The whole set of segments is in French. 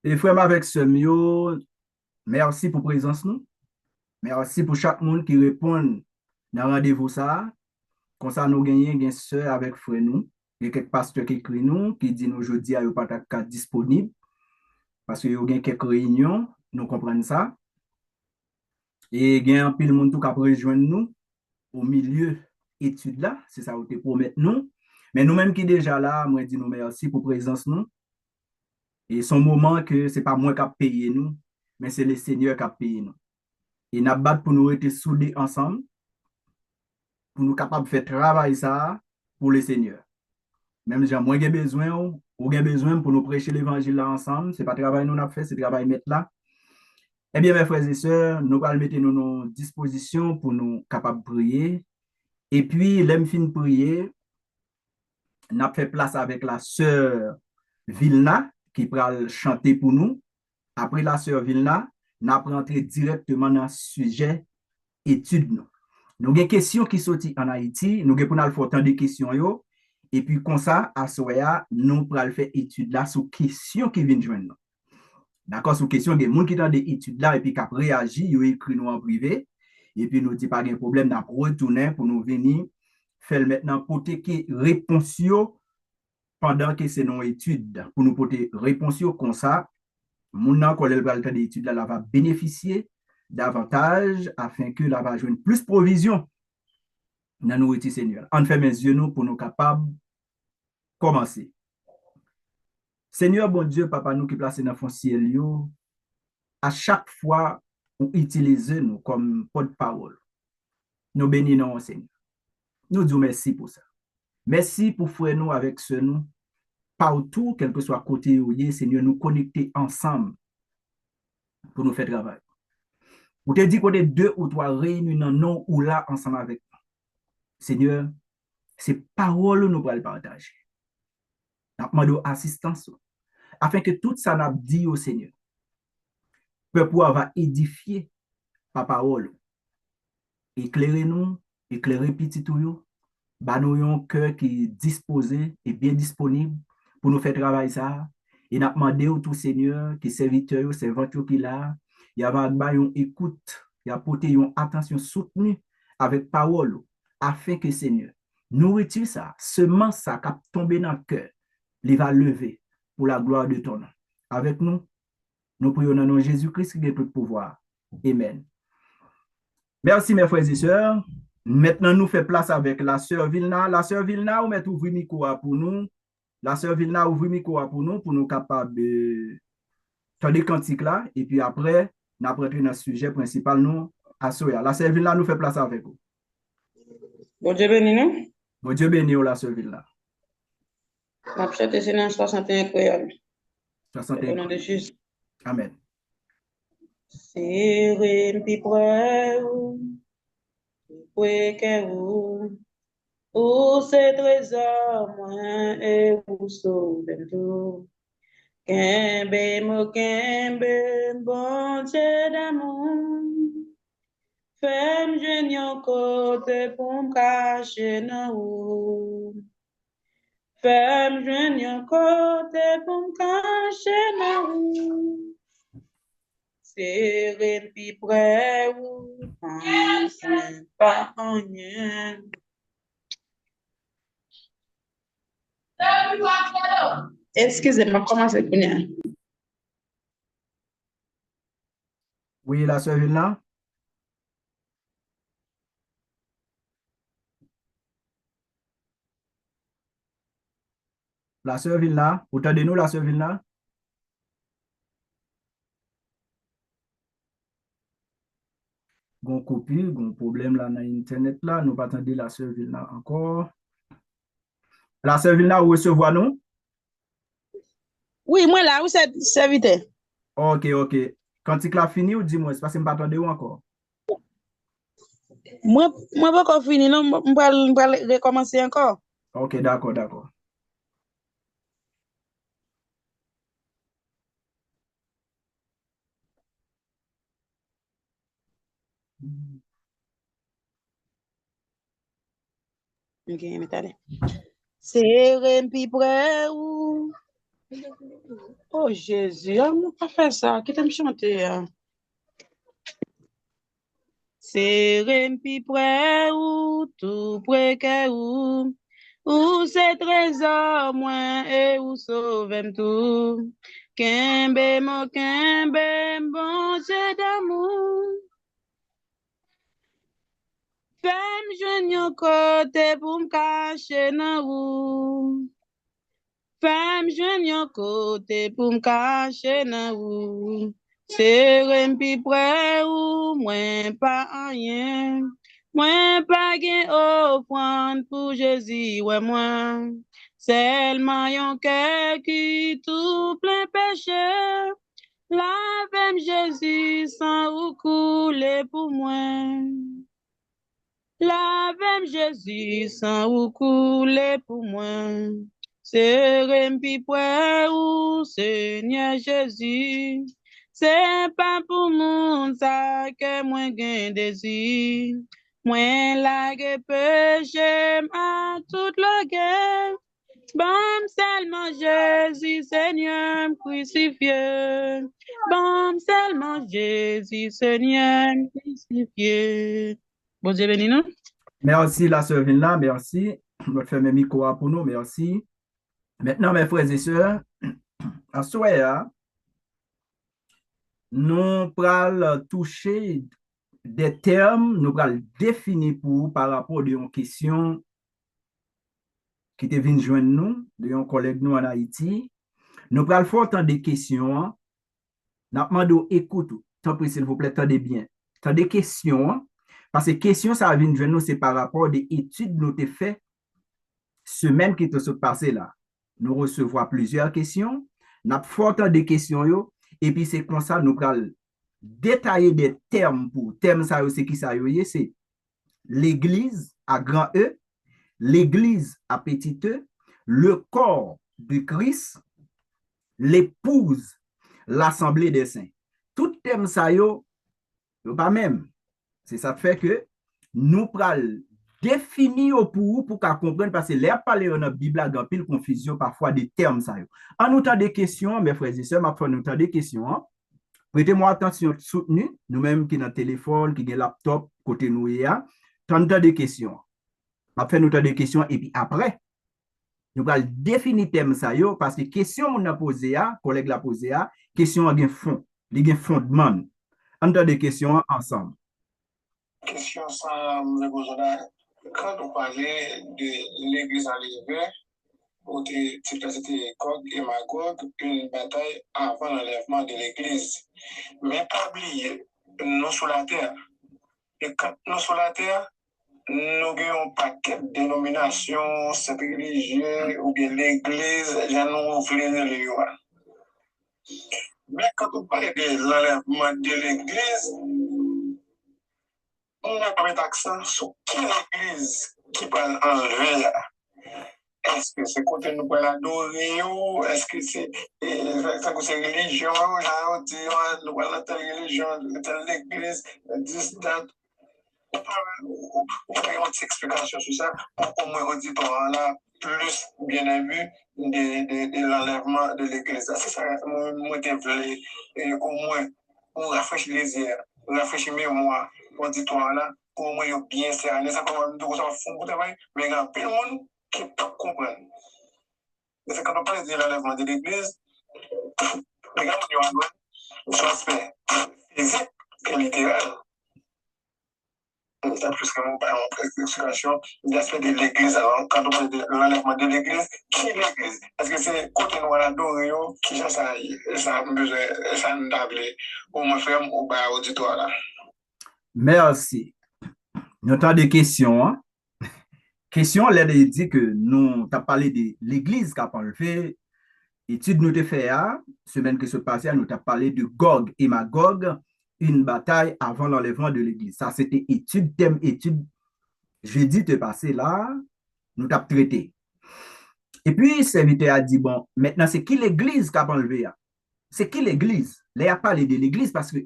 Et frère, avec ce mieux, merci pour présence nous. Merci pour chaque monde qui répond dans rendez-vous ça. Comme ça, nous gagnons une sœur avec frère nous. Il y a quelques pasteurs qui écrivent nous, qui disent nous aujourd'hui, il n'y a pas de cas disponible parce qu'il y a quelques réunions, nous comprenons ça. Et il y a un pile monde qui a rejoindre nous au milieu études là, c'est ça qui promet nous. Mais nous-mêmes qui déjà là, moi, dis nous merci pour présence nous. Et son moment que ce n'est pas moi qui a payé nous, mais c'est le Seigneur qui a payé nous. Et nous avons pour nous être soudés ensemble, pour nous capables de faire travail ça pour le Seigneur. Même si moi j'ai besoin, ou j'ai besoin pour nous prêcher l'évangile là ensemble, ce n'est pas travail nous avons fait, c'est travail mettre là. Eh bien, mes frères et sœurs, nous allons mettre nous nos dispositions pour nous capables de prier. Et puis, l'aime fin de prier, nous avons fait place avec la sœur Vilna qui va chanter pour nous. Après la sœur Vilna, nous allons rentrer directement dans le sujet études. Nous avons des questions qui sont en Haïti, nous avons pour faire des questions. Yo, et puis, comme ça, à Soya, nous allons faire études là sur questions qui viennent joindre. D'accord, sur question, il y a des gens qui ont des études là et puis qui ont réagi, ils ont écrit nous en privé. Et puis, nous dit pas de problème, nous avons retourné pour nous venir faire maintenant porter réponse pendant que c'est nos études. Pour nous porter réponse comme ça, mon nan qu'on va le d'études là, va bénéficier davantage afin que la va jouer plus provision dans nous Seigneur. On fait mes yeux nous pour nous capables de commencer. Seigneur, bon Dieu, papa, nous qui placons dans le ciel, à chaque fois, nous utilisons nous comme porte-parole. Nous bénissons, Seigneur. Nous disons merci pour ça. Merci pour faire nous avec ce nous. Partout, quel que soit côté où il est, Seigneur, nous connecter ensemble pour nous faire travail. Vous te dit qu'on est deux ou trois réunis dans non ou là ensemble avec nous. Seigneur, ces paroles nous pourrons partager. Nous demandons assistance afin que tout ça n'a dit au Seigneur peut pouvoir édifier par parole. Éclairez-nous, éclairez petit tout, bah nous un cœur qui est disposé et bien disponible pour nous faire travail ça. Et nous demandé au tout Seigneur, qui serviteur, servante qui là, il y a une écoute, il y a porté une attention soutenue avec parole, afin que Seigneur, nourriture ça, semence ça, qui a tombé dans le cœur, il va lever pour la gloire de ton nom. Avec nous, nous prions dans le nom de Jésus-Christ qui a tout pouvoir. Amen. Merci mes frères et sœurs. Maintenant, nous faisons place avec la sœur Vilna. La sœur Vilna, vous mettez ouvrir le micro pour nous. La sœur Vilna ouvre le micro pour nous capables de faire des cantiques là. Et puis après, nous allons dans le sujet principal, nous, à Soya. La sœur Vilna nous fait place avec vous. Bon Dieu béni nous. Bon Dieu béni la sœur Vilna. Ma chante c'est dans 61 créole. Au 61. nom de Jésus. Amen. Serré pi près ou c'est trésor moi et vous sauvez tout. Kembe, bon Dieu d'amour. Femme jeune côté pour me cacher dans ou. Femme jeune côté pour me cacher dans ou. Serré pi près ou pas rien. Excusez-moi, comment c'est qu'on Oui, la sœur Vilna. La sœur Vilna. Entendez-nous, la sœur Vilna? Gon copie, gon problème là dans Internet là. Nous pas attendre la sœur Vilna encore. La sœur Vilna, vous recevez nous? Oui, moi là, où c'est serviteur? Ok, ok. Quand tu l'as fini, ou dis-moi, c'est parce que je ne m'attendais pas encore. Moi pas encore fini, non, je vais recommencer encore. Ok, d'accord, d'accord. Ok, mais attendez. Serré pi près ou Oh Jésus, on pas fait ça. Qui t'aime chanter? C'est pi près ou tout près que ou c'est trésor moins et ou sauvem tout. Kembe bon Dieu d'amour. Fem jwen yon kote pou m kache nan ou. Fem jwen yon kote pou m kache nan ou. Serem pi pre ou, mwen pa anyen. Mwen pa gen ofran pou Jezi wè mwen. Selman yon kè ki tou plen peche. Lavem Jezi san ou koule pou mwen. Lavem Jésus sans ou couler pour moi. Serem pi près ou Seigneur Jésus. C'est pas pour moun ça que moi gen désir. Moi la péché à toute la guerre. Bon seulement Jésus Seigneur crucifié. Bon seulement Jésus Seigneur crucifié. Bon Dieu béni nous. Merci la sœur Vinla, merci. Je vais faire mes micros pour nous, merci. Maintenant, mes frères et sœurs, à ce soir, nous allons toucher des termes, nous allons définir pour vous par rapport à une question qui te vient joindre nous, de un collègue nous en Haïti. Nous allons faire tant de questions. Nous demandons écoute, tant pis s'il vous plaît, tendez bien. Tant de questions, parce que questions, ça vient joindre nous, c'est par rapport à des études nous avons fait semaine qui te passée là. Nous recevons plusieurs questions, nous avons fait tant de questions, et puis c'est comme ça, nous allons détailler des termes pour termes, ça, c'est qui ça, c'est l'église à grand E, l'église à petit e, le corps du Christ, l'épouse, l'assemblée des saints. Tout thème ça, pas même. C'est ça fait que nous prenons définir pour comprendre, parce que l'air parler dans la Bible, il y a pile confusion parfois des termes ça. En nous temps des questions, mes frères et sœurs, maintenant nous temps des questions. Prêtez-moi attention soutenue, nous-mêmes qui dans le téléphone, qui ont laptop côté nous tant des questions. On fait nous temps des questions et puis après nous allons définir thème ça parce que question on a posé collègue l'a posé question a un fond, il y a un fondement. On a des questions ensemble. Question ça me besoin quand on parlait de l'église enlevée, où c'était Gog et Magog, une bataille avant l'enlèvement de l'église. Mais pas oublier, nous sur la terre. Et quand nous sur la terre, nous avons un paquet de dénominations, cette religieux ou bien l'église, j'en ouvert les lois. Mais quand on parle de l'enlèvement de l'église, on a pas mis d'accent sur qui l'église qui va enlever. Est-ce que c'est côté nous pour l'adorer? Est-ce que c'est religion? Nous allons telle religion, telle l'église, distant. On fait une petite explication sur ça pour qu'au moins auditoire là plus bien vu de l'enlèvement de l'église. C'est ça, moi, je au moins, pour rafraîchir les yeux, rafraîchir mes mémoire, auditoire là, pour au moins bien cerner. Ça peut même dire ça fond pour travail, mais il y a plein de monde qui peut comprendre. C'est quand on parle de l'enlèvement de l'église, regarde, il y a un aspect physique et littéral. C'est plus qu'un explication de l'aspect de l'église. Alors, quand on parle de l'enlèvement de l'église, qui est l'église? Est-ce que c'est côté nous à adorer, qui ça a besoin, ça nous d'appeler, ou me faire au bas auditoire là? Merci. Nous avons des questions. Hein? Question, elle dit que nous avons parlé de l'église qui a enlevé. Étude nous avons fait, semaine qui se passait, nous avons parlé de Gog et Magog, une bataille avant l'enlèvement de l'église. Ça, c'était étude, thème étude. Jeudi te passé là, nous avons traité. Et puis, le serviteur a dit, bon, maintenant, c'est qui l'église qui a enlevé? C'est qui l'église? Là, il a parlé de l'église parce que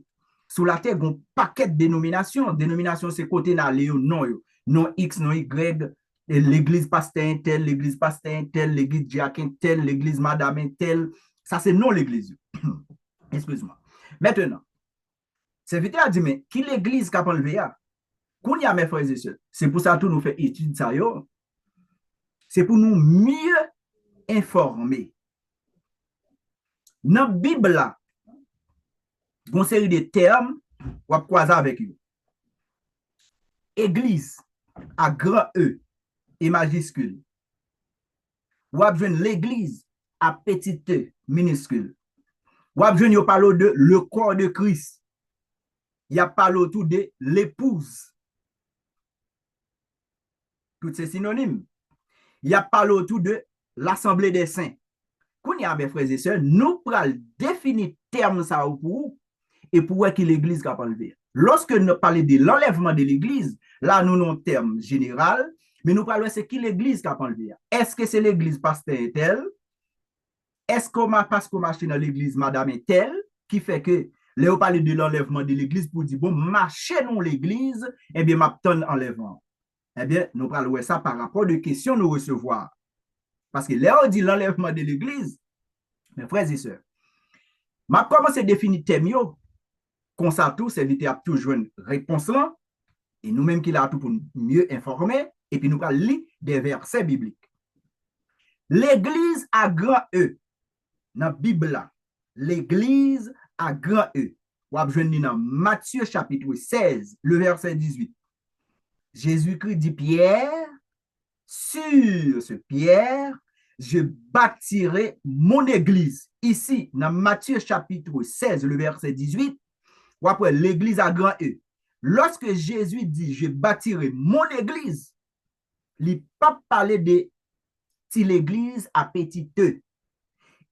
sous la terre, il y a un paquet de dénominations. Dénomination, c'est côté là, non X, non Y, Et l'église pasteur un tel, l'église pasteur un tel, l'église Jacques un tel, l'église madame un tel. Ça, c'est non l'église. Excuse-moi. Maintenant, serviteur a dit, mais qui l'église qui a enlevé? Qu'on y a mes frères et sœurs. C'est pour ça que nous faisons étude ça. C'est pour nous mieux informer. Dans la Bible, là, il y a une série de termes qu'on va croiser avec eux. Église, à grand E et majuscule. Ou l'église à petit E minuscule. Ou parle de le corps de Christ. Il y a parlé autour de l'épouse. Tout c'est synonyme. Il y a parlé autour de l'assemblée des saints. Quand il y a mes frères et sœurs, nous prenons définir terme ça pour vous et pour que l'église va enlever. Lorsque nous parlons de l'enlèvement de l'église, là nous avons un terme général, mais nous parlons c'est qui l'église qui va enlever. Est-ce que c'est l'église pasteur tel? Est-ce qu'on m'a parce qu'on marche dans l'église madame tel qui fait que là on parle de l'enlèvement de l'église pour dire bon marcher dans l'église et bien m'attend enlèvement. Eh bien nous parlons ça par rapport aux questions nous recevoir. Parce que là on dit l'enlèvement de l'église, mes frères et sœurs, m'a commencé à définir thème yo, comme ça tout, c'est à toujours une réponse là, et nous-mêmes qui l'a tout pour mieux informer, et puis nous allons lire des versets bibliques. L'église à grand E, dans la Bible, l'église à grand E, ou à dans Matthieu chapitre 16, le verset 18. Jésus-Christ dit Pierre, sur ce Pierre, je bâtirai mon église. Ici, dans Matthieu chapitre 16, le verset 18, ou après l'église à grand E. Lorsque Jésus dit, je bâtirai mon église, il n'a pas parlé de l'église à petit E.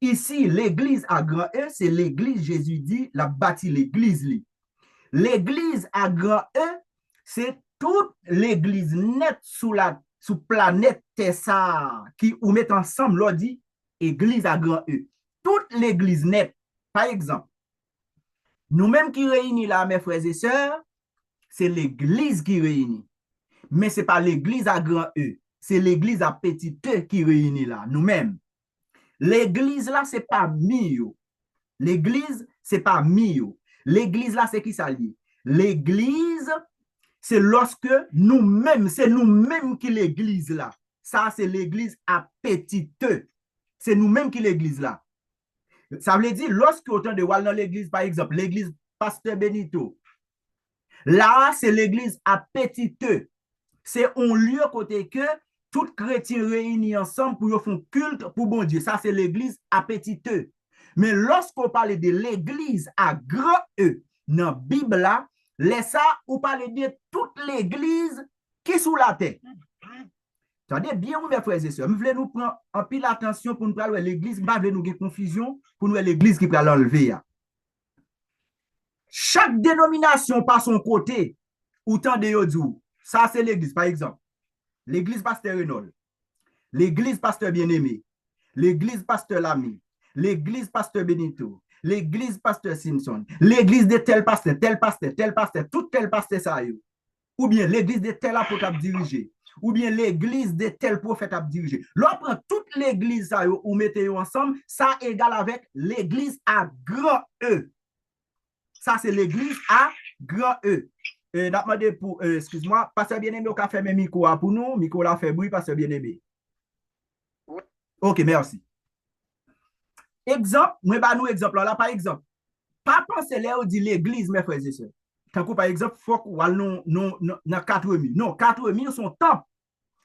Ici, l'église à grand E, c'est l'église, Jésus dit, la bâti l'église. L'église à grand E, c'est toute l'église nette sous planète Tessa qui ou met ensemble, l'on dit, église à grand E. Toute l'église nette, par exemple, nous-mêmes qui réunis là, mes frères et sœurs, c'est l'église qui réunit. Mais ce n'est pas l'église à grand E, c'est l'église à petit E qui réunit là, nous-mêmes. L'église là, ce n'est pas mio. L'église, ce n'est pas mio. L'église là, c'est qui ça lié? L'église, c'est lorsque nous-mêmes, c'est nous-mêmes qui l'église là. Ça, c'est l'église à petit E. C'est nous-mêmes qui l'église là. Ça veut dire, lorsque autant de dans l'église, par exemple, l'église Pasteur Benito, là, c'est l'église à petit E. C'est un lieu côté que tout chrétien réunis ensemble pour faire culte pour bon Dieu. Ça, c'est l'église à petit E. Mais lorsqu'on parle de l'église à grand E, dans la Bible, là, laisse ça, on parle de toute l'église qui est sous la terre. Attendez bien, mes frères et sœurs, nous voulons nous prendre en pile attention pour nous parler de l'église, nous voulons nous avoir confusion pour nous l'église qui peut l'enlever. Chaque dénomination par son côté, autant de yodou, ça c'est l'église, par exemple. L'église Pasteur Renaud, l'église Pasteur Bien-Aimé, l'église Pasteur Lamy, l'église Pasteur Benito, l'église Pasteur Simpson, l'église de tel pasteur, tout tel pasteur ça y est. Ou bien l'église de tel apôtre à diriger, ou bien l'église de tel prophète à diriger. L'on prend toute l'église ça y est, ou mettez ensemble, ça égale avec l'église à grand E. Ça c'est l'église à grand E. Demandé pour, excuse-moi, pasteur bien-aimé, on a fait mes micro pour nous, micro l'a fait bruit, pasteur bien-aimé. Ok, merci. Exemple, moi, bah, nous, exemple, là, par exemple, pas penser là, on dit l'église, mes frères et sœurs. Tant que, par exemple, faut qu'on non, 4000. Non, 4000 sont temple.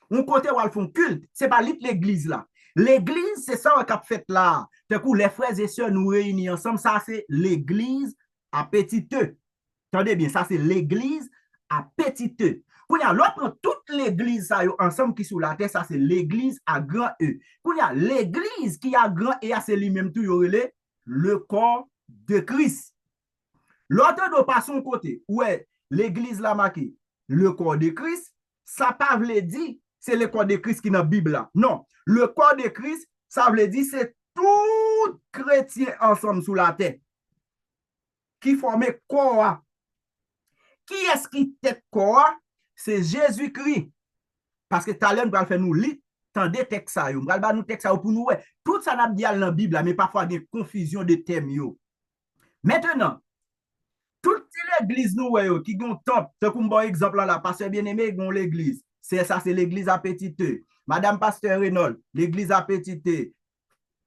On côté où ils font culte, c'est pas l'église là. L'église, c'est ça qu'on a fait là. Tant que les frères et sœurs nous réunis ensemble, ça, c'est l'église à petit E. Attendez bien, ça c'est l'église à petit E. Quand il y a l'autre, toute l'église ça ensemble qui est sur la terre, ça c'est l'église à grand E. Quand il y a l'église qui a grand E, c'est lui-même tout le corps de Christ. L'autre de par son côté, ouais, l'église là marqué le corps de Christ, ça pas veut dire c'est le corps de Christ qui est dans la Bible là. Non, le corps de Christ, ça veut dire c'est tout chrétien ensemble sur la terre qui forme corps. Qui est-ce qui tête corps? C'est Jésus-Christ. Parce que talent nous va faire nous lire tendez texte ça yo, va nous texte ça pour nous ouais. Tout ça n'a dit dans la Bible mais parfois il y a confusion de thèmes yo. Maintenant, toute l'église nous ouais qui gon temple, c'est comme bon exemple là, pasteur bien-aimé gon l'église. C'est ça, c'est l'église à Petite. Madame Pasteur Renaud, l'église à Petite.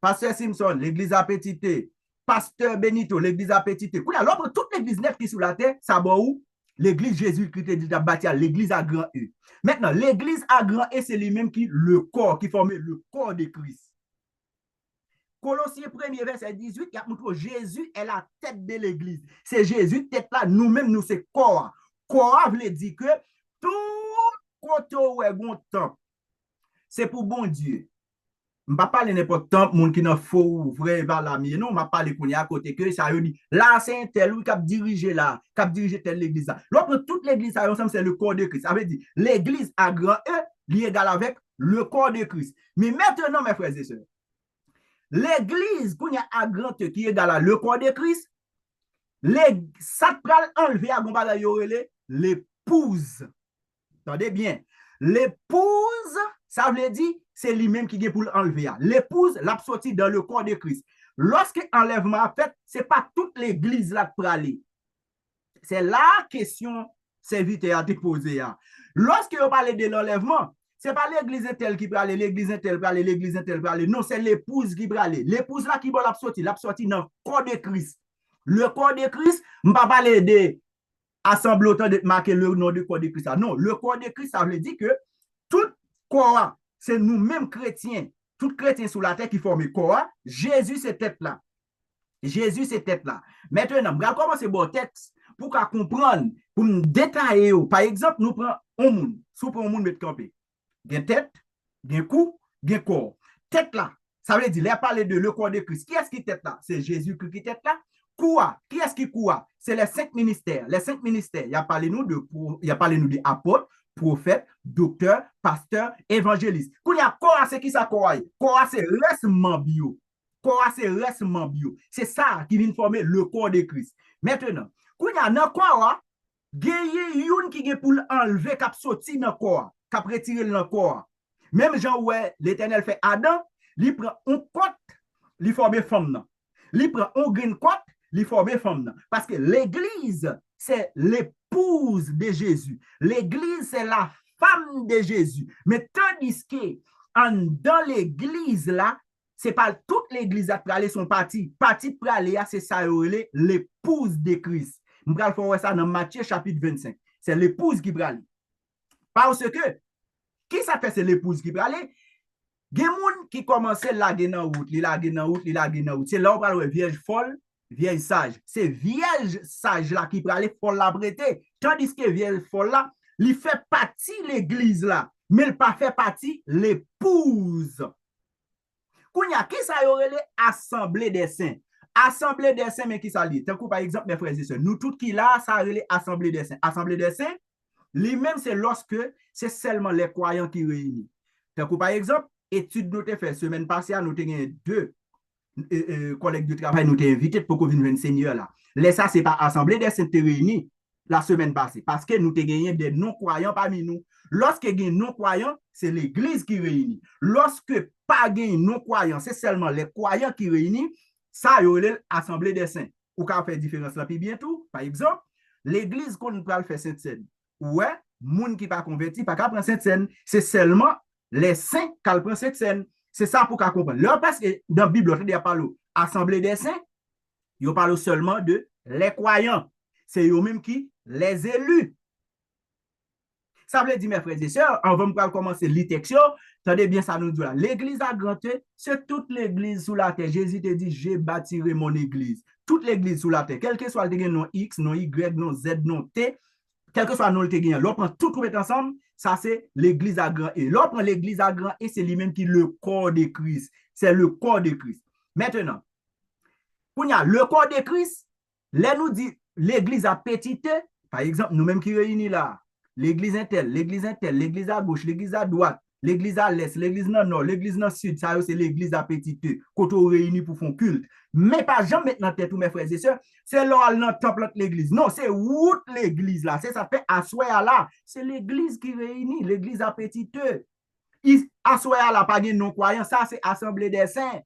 Pasteur Simpson, l'église à Petite. Pasteur Benito, l'église à Petite. Alors, toute l'église nette qui est sur la terre, ça va où? L'église Jésus-Christ est bâti à l'église à grand E. Maintenant, l'église à grand E, c'est lui-même qui le corps, qui forme le corps de Christ. Colossiens 1er verset 18, qui a montré Jésus est la tête de l'église. C'est Jésus, tête là, nous-mêmes, nous, c'est corps. Corps veut dire que tout côté où est bon temps, c'est pour bon Dieu. Je ne vais pas parler n'importe temps, monde qui n'a faux ou vrai vers la mienne, non, je vais parler qu'on y a à côté que ça dit là c'est un tel qui a dirigé là, qui a dirigé telle l'église là. L'autre toute l'église ça ensemble c'est le corps de Christ. Ça veut dire l'église à grand E lié égal avec le corps de Christ. Mais maintenant mes frères et sœurs, l'église qu'on y a à grand E qui est égal à le corps de Christ, ça pral enlever à gon bagay yo relé l'épouse. Attendez bien. L'épouse, ça veut dire, c'est lui-même qui vient pour l'enlever. L'épouse l'a sorti dans le corps de Christ. Lorsque l'enlèvement a fait, ce n'est pas toute l'église là pour aller. C'est la question serviteur a déposée. Lorsque vous parlez de l'enlèvement, ce n'est pas l'église telle qui peut aller, l'église telle peut aller, l'église telle peut aller. Non, c'est l'épouse qui peut aller. L'épouse là qui va l'a sorti dans le corps de Christ. Le corps de Christ, je ne vais pas parler de assemblée autant de marquer le nom du corps de Christ. Non, le corps de Christ, ça veut dire que tout corps, c'est nous-mêmes chrétiens, tout chrétien sur la terre qui forme le corps. Jésus, c'est tête là. Jésus, c'est tête là. Maintenant, je vais commencer bon texte pour comprendre, pour nous détailler. Par exemple, nous prenons un monde. Si nous prenons un monde, mettre campé. Il y a tête, il y a cou, il y a corps. Tête là, ça veut dire, il a parlé de le corps de Christ. Qui est-ce qui est tête là? C'est Jésus-Christ qui est tête là. Quoi? Qui est-ce qui quoi? C'est les 5 ministères. Les 5 ministères, il a parlé nous de apôtres, prophètes, docteurs, pasteurs, évangélistes. Quand il y a quoi, c'est qui ça quoi? Quoi, c'est restement bio. Quoi, c'est restement bio. C'est ça qui vient former le corps de Christ. Maintenant, quand il y a dans quoi, il y a une qui est pour enlever, qui a sorti dans le corps, qui a retiré dans le corps. Même Jean, ouais, l'Éternel fait Adam, il prend un côte, il forme femme. Il prend un green côte, il forme femme. Parce que l'église, c'est l'épouse de Jésus. L'église, c'est la femme de Jésus. Mais tandis que dans l'église, là, c'est pas toute l'église à aller son parti. Parti pour aller, c'est ça, l'épouse de Christ. Je vais faire ça dans Matthieu chapitre 25. C'est l'épouse qui va aller. Parce que, qui ça fait, c'est l'épouse qui va aller? Il y a des gens qui commencent à laguer dans la route, C'est là où on parle de vierge folle, vierge sage. C'est vierge sage là qui peut aller folle la prêter. Tandis que vierge folle là, il fait partie de l'église là, mais il pas fait partie l'épouse. Kounya, qui ça y aurait l'assemblée des saints? Assemblée des saints, mais qui ça dit? Par exemple, mes frères et sœurs, nous tous qui là, ça aurait l'assemblée des saints. Assemblée des saints, lui-même, c'est lorsque c'est seulement les croyants qui réunissent. Par exemple, étude nous avons fait semaine passée, nous avons 2 collègues de travail, nous avons invités pour qu'on vienne Seigneur là. Les ça, c'est pas assemblée des saints réunis la semaine passée, parce que nous avons gagné des non-croyants parmi nous. Lorsque il y a des non-croyants, c'est l'église qui réunit. Lorsque pas de non-croyants, c'est seulement les croyants qui réunissent, ça y a l'assemblée des saints. Ou qu'on fait différence là, puis bientôt, par exemple, l'église qu'on peut faire Sainte-Seine. Ouais, moun qui pas converti, pas qu'à prendre Sainte-Seine, c'est seulement les saints qui prennent Sainte-Seine. C'est ça pour qu'on comprenne. Là, parce que dans la Bible, il y a parlé assemblée des saints, il parle seulement de les croyants. C'est eux-mêmes qui les élus. Ça veut dire, mes frères et sœurs, on va commencer l'itection. Attendez bien, ça nous dit là. L'église à grand E, c'est toute l'église sous la terre. Jésus te dit, j'ai bâtirai mon église. Toute l'église sous la terre. Quel que soit le nom X, nom Y, nom Z, nom T, quel que soit le nom le gain, l'on prend tout mettre ensemble, ça c'est l'église à grand E. L'on prend l'église à grand E, c'est lui-même qui est le corps de Christ. C'est le corps de Christ. Maintenant, quand il y a le corps de Christ, là nous dit l'église à petite, par exemple, nous-mêmes qui réunis là, l'église interne, l'église à gauche, l'église à droite, l'église à l'est, l'église dans le nord, l'église dans le sud, ça c'est l'église à petite, quand on réunit pour faire culte. Mais pas jamais maintenant tête tous mes frères et sœurs, c'est là dans le temple de l'église. Non, c'est où l'église là, c'est ça fait asseoir là. C'est l'église qui réunit, l'église à petite. Asseoir là, pas de non-croyants, ça c'est assemblée des saints.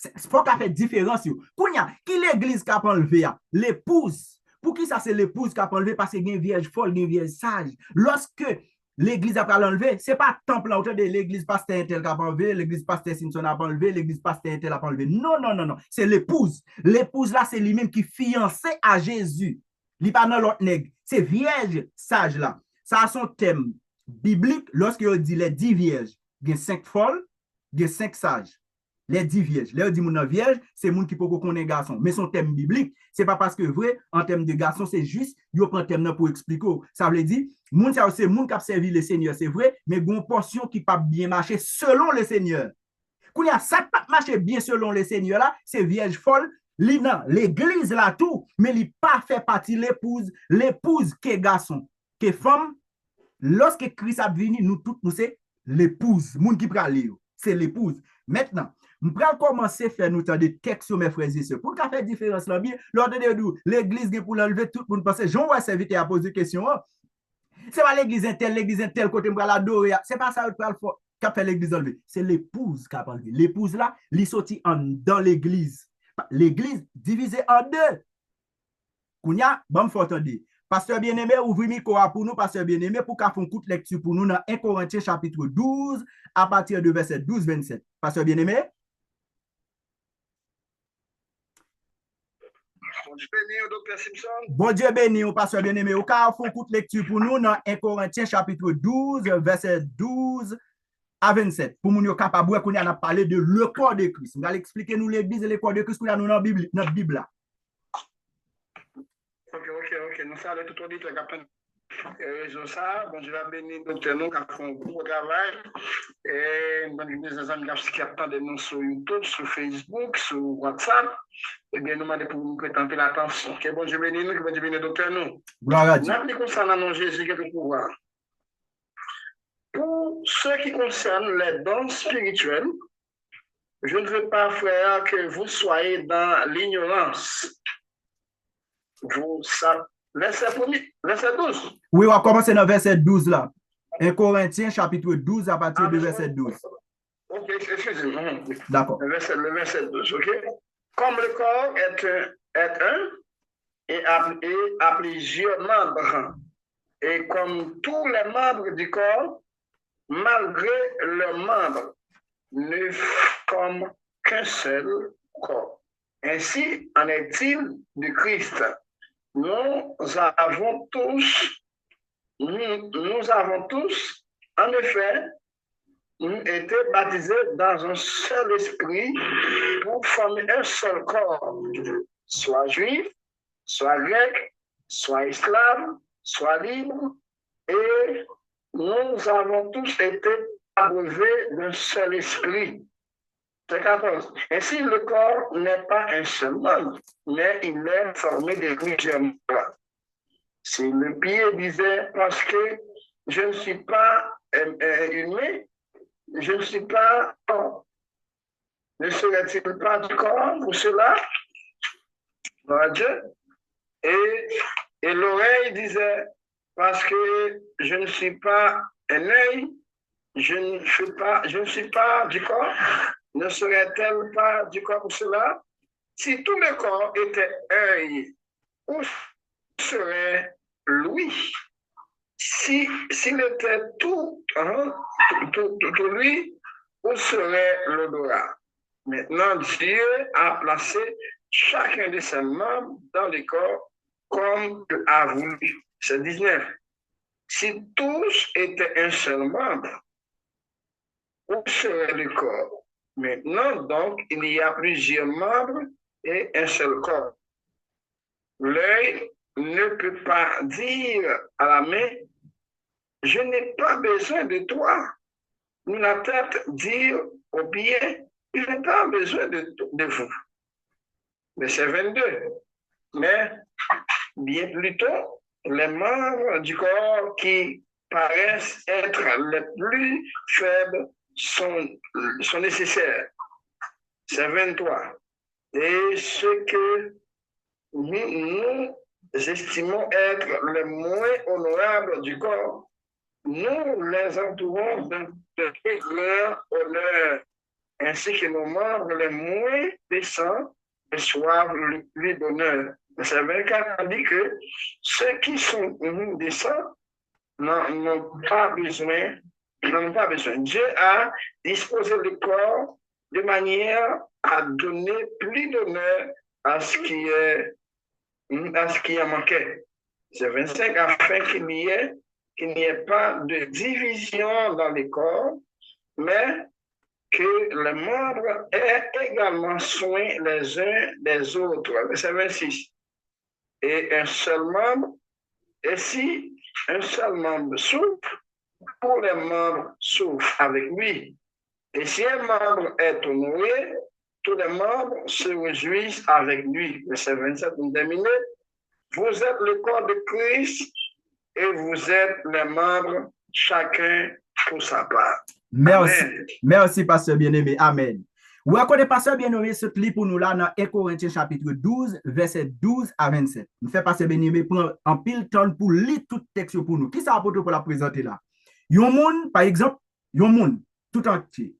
Il faut qu'il y ait différence. Qui l'église qui a enlevé? L'épouse. Pour qui ça c'est l'épouse qui a enlevé? Parce qu'il y a une vierge folle, une vierge sage. Lorsque l'église a enlevé, ce n'est pas temple là, de l'église pasteur tel qui a enlevé, l'église pasteur Simpson a enlevé, l'église pasteur tel a enlevé. Non, non, non, non. C'est l'épouse. L'épouse là, c'est lui-même qui est fiancé à Jésus. Il n'est pas dans l'autre nègre. C'est vierge sage là. Ça a son thème biblique lorsqu'il dit les 10 vierges. Il y a 5 folles, il y a 5 sages. Les 10 vierges. Là, on dit mon vierge, c'est moun qui peut connaître garçon. Mais son thème biblique, c'est pas parce que vrai, en termes de garçon, c'est juste, il prend thème pour expliquer. Ça veut dire, moun ça c'est moun qui a servi le Seigneur, c'est vrai, mais il y a une portion qui pas bien marcher selon le Seigneur. Quand il y a ça qui pas marcher bien selon le Seigneur là, c'est vierge folle, l'église là tout, mais il pas fait partie l'épouse qui est garçon, qui est femme. Lorsque Christ a venu, nous tous, nous c'est l'épouse, moun qui prend c'est l'épouse. Maintenant, nous allons commencer à faire nous des textes sur mes frères et sœurs. Pour qu'il y ait différence là, bien, l'ordre de nous, l'église pour l'enlever, tout le monde pense, Jean va s'inviter à poser des questions. C'est pas l'église telle côté, pour l'adorer. C'est pas ça qui a fait l'église enlever. C'est l'épouse qui a enlevé. L'épouse là, il sorti dans l'église. L'église divisée en deux. Kounya, bon, faut entendre. Pasteur bien-aimé, ouvrez le micro pour nous, pasteur bien-aimé, pour qu'on fasse une courte lecture pour nous dans 1 Corinthiens chapitre 12, à partir de verset 12-27. Pasteur bien-aimé. Bon Dieu béni, docteur Simpson. Bon Dieu béni, pasteur bien-aimé. Au cas où, une courte lecture pour nous dans 1 Corinthiens chapitre 12, verset 12 à 27. Pour nous capable qu'on a parlé de le corps de Christ. On va expliquer nous l'église et le corps de Christ qu'on a dans notre Bible là. Ok. Nous saluons tout auditeur qui a fait raison ça. Bon Dieu va bénir docteur nous qui a fait un gros travail. Et nous avons qui attendent nous sur YouTube, sur Facebook, sur WhatsApp. Eh bien, nous demandons pour nous prêter l'attention. Que bon Dieu bénisse nous, que bon Dieu bénisse docteur nous. Gloire à Dieu. Nous appliquons ça dans le nom de Jésus qui a le pouvoir. Pour ce qui concerne les dons spirituels, je ne veux pas, frère, que vous soyez dans l'ignorance. Vous savez. Verset 12. Oui, on va commencer dans verset 12 là. 1 Corinthiens chapitre 12 à partir de verset 12. Ok, excusez-moi. D'accord. Le verset 12, ok. Comme le corps est un et a plusieurs membres, et comme tous les membres du corps, malgré leurs membres, ne forment qu'un seul corps. Ainsi en est-il du Christ. Nous avons tous, en effet, été baptisés dans un seul esprit pour former un seul corps, soit juif, soit grec, soit esclave, soit libre, et nous avons tous été abreuvés d'un seul esprit. C'est 14. Ainsi, le corps n'est pas un seul membre, mais il est formé de plusieurs membres. Si le pied disait, parce que je ne suis pas humain, je ne suis pas corps, ne serait-il pas du corps pour cela? Gloire à Dieu. Et l'oreille disait, parce que je ne suis pas un œil, je ne suis pas du corps, ne serait-elle pas du corps pour cela? Si tout le corps était œil, où serait l'ouïe? S'il était tout lui, où serait l'odorat? Maintenant, Dieu a placé chacun de ses membres dans le corps comme il a voulu. C'est 19. Si tous étaient un seul membre, où serait le corps? Maintenant, donc, il y a plusieurs membres et un seul corps. L'œil ne peut pas dire à la main, je n'ai pas besoin de toi. Ni la tête dire au pied, je n'ai pas besoin de vous. Verset 22. Mais bien plutôt, les membres du corps qui paraissent être les plus faibles sont nécessaires. C'est 23. Et ce que nous estimons être les moins honorables du corps, nous les entourons de très grands honneurs, ainsi que nos membres les moins décents reçoivent le plus d'honneur. Verset 24 dit que ceux qui sont décents n'ont pas besoin. Dieu a disposé le corps de manière à donner plus d'honneur à ce qui en manquait. C'est 25, afin qu'il n'y ait pas de division dans le corps, mais que les membres aient également soin les uns des autres. Verset 26. Et si un seul membre souffre, tous les membres souffrent avec lui. Et si un membre est honoré, tous les membres se réjouissent avec lui. Verset 27, nous terminons. Vous êtes le corps de Christ et vous êtes les membres, chacun pour sa part. Merci. Amen. Merci, pasteur bien-aimé. Amen. Ou encore, pasteur bien-aimé, ce clip pour nous là dans 1 Corinthiens chapitre 12, verset 12 à 27. Nous fait pasteur bien-aimé prendre en pile temps pour lire tout texte pour nous. Qui ça apporte pour la présenter là? Yon moun, par exemple, yon moun, tout entier.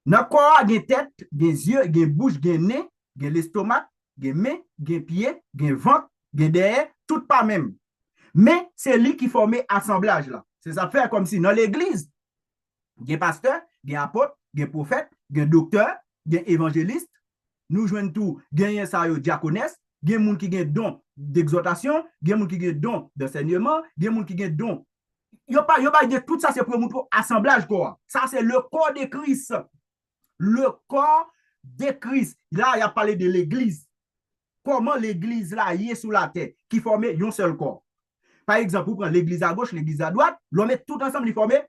Dans le corps, il y a une tête, il y a des yeux, il y a une bouche, il y a un nez, il y a l'estomac, il y a une main, il y a un pied, il y a un ventre, il y a derrière, tout pas même. Mais c'est lui qui forme assemblage là. C'est ça fait comme si dans l'église, il y a pasteur, il y a apôtre, il y a prophète, il y a docteur, il y a évangéliste. Nous jouons tout, il y a ça diaconesse, il y a des gens qui ont don d'exhortation, il y a des gens qui ont don d'enseignement, il y a des gens qui ont don. Il n'y a pas de tout ça, c'est pour montrer assemblage quoi. Ça c'est le corps de Christ. Le corps de Christ. Là, il a parlé de l'église. Comment l'église là y est sous la terre, qui forme un seul corps. Par exemple, vous prenez l'église à gauche, l'église à droite, l'on met tout ensemble, ils forment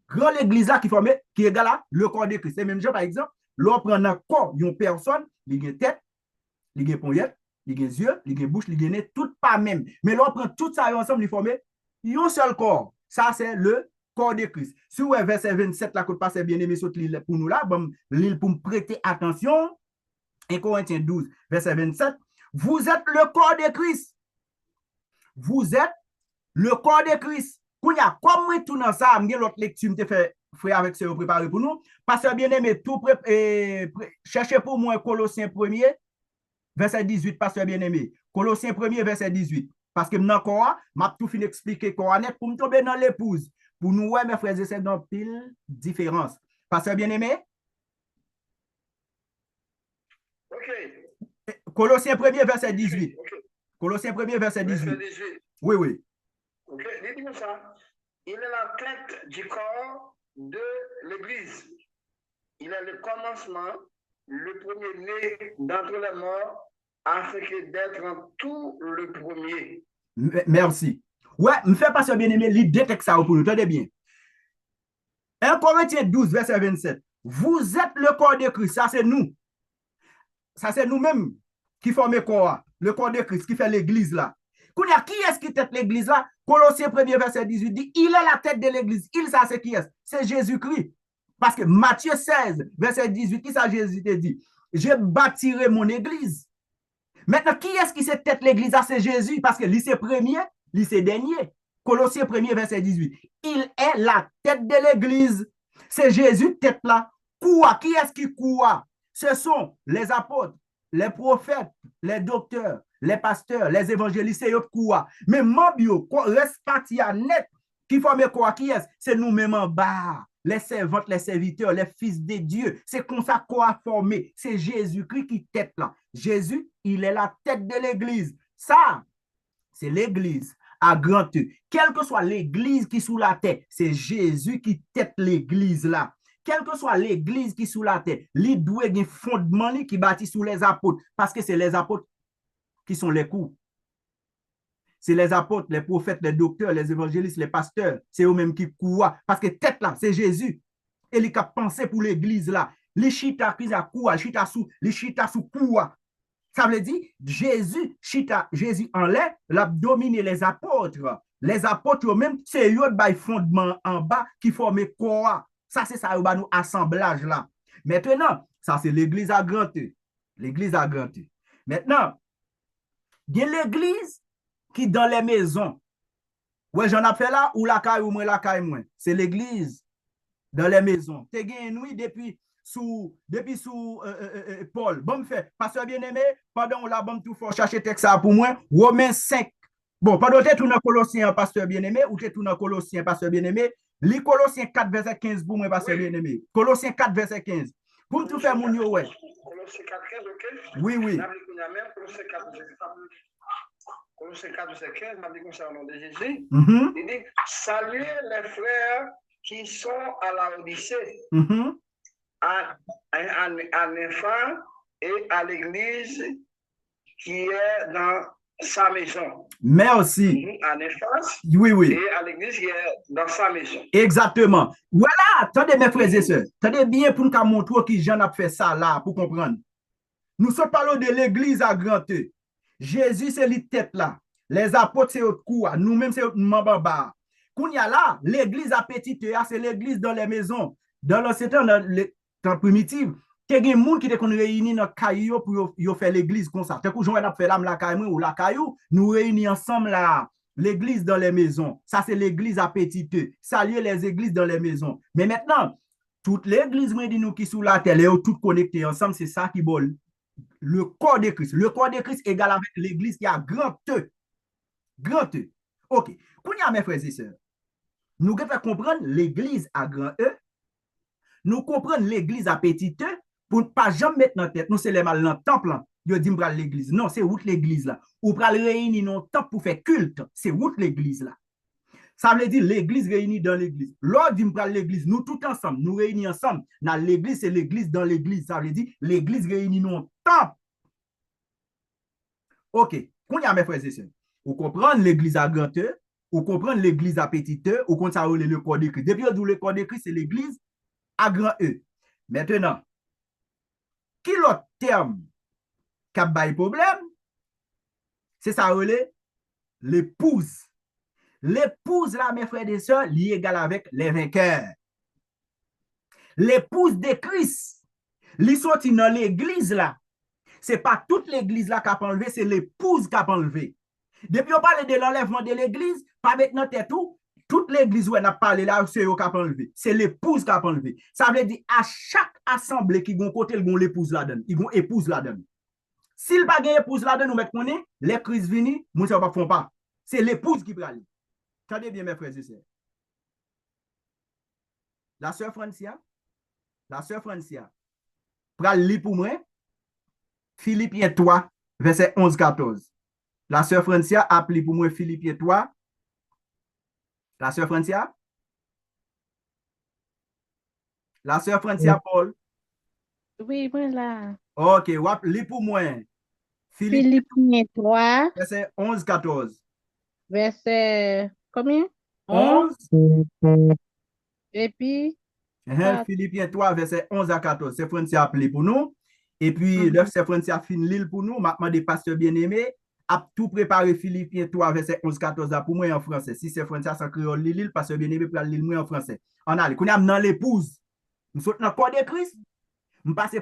grand l'église là qui forme, qui est égal à le corps de Christ. C'est même genre, par exemple, l'on prend un corps, une personne, il y a une tête, il y a une poignette, il y a des yeux, il y a une bouche, il y a un nez, tout pas même. Mais l'on prend tout ça ensemble, ils forment un seul corps. Ça, c'est le corps de Christ. Si vous avez verset 27, là, que le pasteur bien-aimé saute l'île pour nous là, bon, l'île pour me prêter attention, 1 Corinthiens 12, verset 27, vous êtes le corps de Christ. Vous êtes le corps de Christ. Comme moi, tout dans ça, je l'autre lecture, je fait frère avec ce que préparé pour nous. Pasteur bien-aimé, tout cherchez pour moi Colossiens 1er, verset 18, pasteur bien-aimé. Colossiens 1er, verset 18. Parce que maintenant, je vais tout fin expliquer quoi net pour me tomber dans l'épouse. Pour nous, ouais, mes frères et sœurs, dans pile différence. Pasteur bien-aimé? OK. Colossiens 1er, verset 18. Okay. Colossiens 1er, verset 18. Verset 18. Oui, oui. OK. Dites-nous ça. Il est la tête du corps de l'Église. Il est le commencement, le premier-né d'entre les morts, afin d'être en tout le premier. Merci. Ouais, me fait pas bien aimé, l'idée texte ça pour nous, tenez bien. 1 Corinthiens 12, verset 27. Vous êtes le corps de Christ, ça c'est nous. Ça c'est nous-mêmes qui formons le corps de Christ, qui fait l'église là. Qui est-ce qui tête l'église là? Colossiens 1er, verset 18 dit, il est la tête de l'église. Il, ça c'est qui est? C'est Jésus-Christ. Parce que Matthieu 16, verset 18, qui ça Jésus te dit? Je bâtirai mon église. Maintenant, qui est-ce qui s'est tête l'église? C'est Jésus, parce que lui c'est premier, lui c'est dernier. Colossiens 1er, verset 18. Il est la tête de l'église. C'est Jésus, tête là. Quoi? Qui est-ce qui quoi? Ce sont les apôtres, les prophètes, les docteurs, les pasteurs, les évangélistes, et autres quoi. Mais Mobio, reste parti à net, qui forme quoi? Qui est-ce? C'est nous-mêmes en bas. Les servantes, les serviteurs, les fils de Dieu. C'est comme ça qu'on a formé. C'est Jésus-Christ qui tête là. Jésus, il est la tête de l'église. Ça, c'est l'église à grand E. Quelle que soit l'église qui est sous la terre, c'est Jésus qui tête l'église là. Quelle que soit l'église qui est sous la terre, il doit y avoir un fondement qui bâtit sous les apôtres. Parce que c'est les apôtres qui sont les coups. C'est les apôtres, les prophètes, les docteurs, les évangélistes, les pasteurs. C'est eux-mêmes qui courent. Parce que tête là, c'est Jésus. Et il a pensé pour l'église là. Les chita qui a courent, les chita sous courent. Ça veut dire, Jésus en l'air, l'a dominé les apôtres. Les apôtres, même, c'est eux qui fondement en bas qui forment corps. Ça, c'est ça, nous assemblage là. Maintenant, ça, c'est l'église à grand E. L'église à grand E. Maintenant, il y a l'église qui dans les maisons. Ouais, j'en ai fait là, ou la caille ou moins la caille moins. C'est l'église dans les maisons. Tu as nuit depuis sous Paul. Bon, me fait, pasteur bien-aimé, pendant la bon tout fort chercher texte ça pour moi, Romains 5. Bon, pendant que tu es dans Colossiens, pasteur bien-aimé, ou tu es dans Colossiens, pasteur bien-aimé, lis Colossiens 4, verset 15 pour moi, pasteur bien-aimé. Colossiens 4, verset 15. Pour tout faire mon yo, ouais. Colossiens 4, 15, ok? Oui, oui. Colossiens 4, verset 15, m'a dit comme ça au nom de Jésus. Mhm, Il dit, saluez les frères qui sont à la Odyssée, mhm. à Néphar et à l'église qui est dans sa maison. Merci. À Néphas Oui, oui. et à l'église qui est dans sa maison. Exactement. Voilà, attendez mes frères et sœurs. Attendez bien pour nous montrer qui Jean a fait ça là, pour comprendre. Nous sommes parlons de l'église à grand E. Jésus, c'est les têtes là. Les apôtres, c'est autre coup. Nous-mêmes, c'est autre membre bas. Qu'on y a là, l'église à petit E, c'est l'église dans les maisons. Dans l'ancien temps, dans le temps primitif, il y a des gens qui sont réunis dans le caillou pour faire l'église comme ça. Tant que j'en ai fait là, la caillou ou la caillou, nous réunis ensemble là. L'église dans les maisons. Ça, c'est l'église à petit E. Saluer les églises dans les maisons. Mais maintenant, toute l'église qui sont sous la terre, est toutes connectées ensemble, c'est ça qui bol. Le corps de Christ. Le corps de Christ égale avec l'église qui a grand E. Grand E. OK. Quand il y a mes frères et sœurs, nous devons comprendre l'église à grand E. Nous comprenons l'église à petit E pour ne pas jamais mettre dans tête. Nous, c'est les mal dans le temple. Yo dit m'bral l'église. Non, c'est où l'église là. Ou pral réunir dans le temple pour faire culte. C'est où l'église là. Ça veut dire l'église réunie dans l'église. Lors dit m'bral l'église, nous tous ensemble, nous réunis ensemble. Dans l'église, c'est l'église dans l'église. Ça veut dire l'église réunie dans le temple. OK. Quand il y a mes frères et sœurs, vous comprenez l'église à grand E, vous comprenez l'église à petit E, vous comprenez le corps de Christ. Depuis que le corps de Christ, c'est l'église à grand E. Maintenant, qui l'autre terme qui a bail problème? C'est ça, l'épouse. L'épouse, là, mes frères et sœurs, est égale avec les vainqueurs. L'épouse de Christ, li sorti dans l'église là. C'est pas toute l'église là qui a enlevé, c'est l'épouse qui a enlevé. Depuis on parle de l'enlèvement de l'église, pas maintenant tout, toute l'église où on a parlé là, c'est eux qui a enlevé. C'est l'épouse qui a enlevé. Ça veut dire à chaque assemblée qui gon côté, ils ont l'épouse là-dedans. Ils ont épouse là-dedans. S'il pas gagne épouse là-dedans, nous mettons connaît, les crises viennent, nous ne font pas. C'est l'épouse qui prend. Regardez bien mes frères et sœurs. La sœur Francia, pral li pour moi, Philippiens 3, verset 11-14. La sœur Francia appelé pour moi Philippiens 3. La sœur Francia? La sœur Francia Paul? Oui, voilà. Ok, wap li pour moi. Philippiens 3, verset 11-14. verset combien? 11. Et puis, Philippiens 3, verset 11 à 14. C'est Francia appelé pour nous. Et puis, l'œuvre c'est Francia fin l'île pour nous. Maintenant, des pasteurs bien-aimés, a tout préparé Philippiens 3, verset 11-14 pour moi en français. Si c'est Francia sans créole, l'île, pasteur bien-aimé pour l'île moi en français. On a, qu'on a dans l'épouse. Nous sommes dans le corps de Christ. Nous passons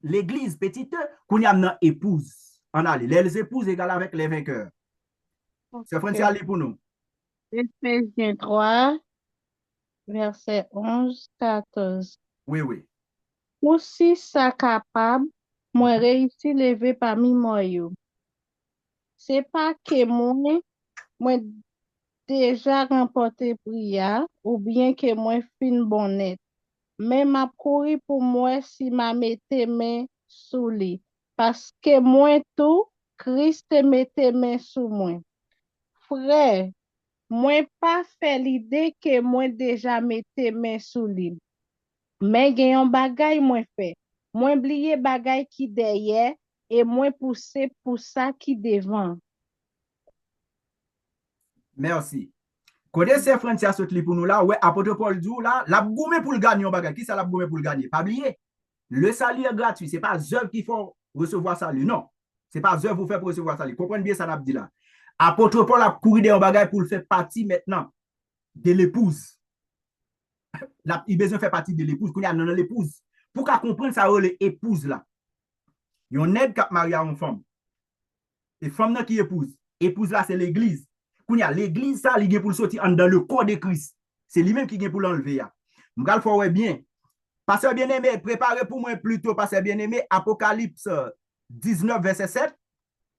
l'église petite, qu'on y a dans épouse. On a les épouses égales avec les vainqueurs. C'est Francia allé pour nous. Ephésiens 3, verset 11-14. Oui, oui. Aussi ça capable, moi réussi lever parmi moi yo. C'est pas que moi déjà remporté prière ou bien que moi fin bonnet. Mais m'a couru pour moi si m'a mette main sous lui. Parce que moi tout, Christ mette main sous moi. Frère, moi pas fait l'idée que moi déjà mette main sous lui. Mais gen yon bagay moi fait. Moi oublié bagay qui derrière et moi pousser pour ça qui devant. Merci. Côté c'est Francia saute pour nous là, ouais, apôtre Paul dit là, la goumé pour le gagner, bagay. Qui ça la goumé pour le gagner? Pas oublier. Le salut est gratuit. Ce n'est pas œuvre qu'il faut recevoir salut. Non. Ce n'est pas œuvre vous faire pour recevoir salut. Comprenez bien ça, n'a dit là. Apôtre Paul a couru des bagages pour le faire partie maintenant de l'épouse. Il a besoin de faire partie de l'épouse. Qu'on y a dans l'épouse. Pour qu'on comprenne ça, l'épouse là. Il y a un aide qui marie à une femme. Et femme qui épouse. Épouse là, c'est l'église. Qu'on y a l'église, ça, il y a pour le sortir dans le corps de Christ. C'est lui-même qui vient pour l'enlever. Je vais le faire bien. Pasteur bien-aimé, préparez pour moi plutôt, pasteur bien-aimé, Apocalypse 19, verset 7.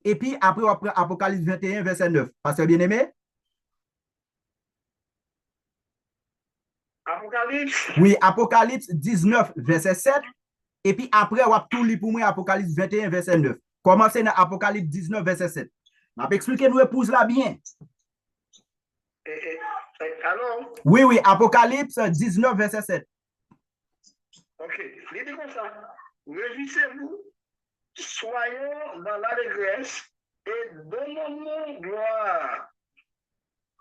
Et puis après, Apocalypse 21, verset 9. Pasteur bien-aimé? Apocalypse? Oui, Apocalypse 19, verset 7. Et puis après, on va tout lire pour moi, Apocalypse 21, verset 9. Commencez dans Apocalypse 19, verset 7. Je vais expliquer nous épouse là bien. Alors? Oui, Apocalypse 19, verset 7. Ok, il dit comme ça. Réjouissez-vous, soyons dans l'allégresse et donnons-nous gloire,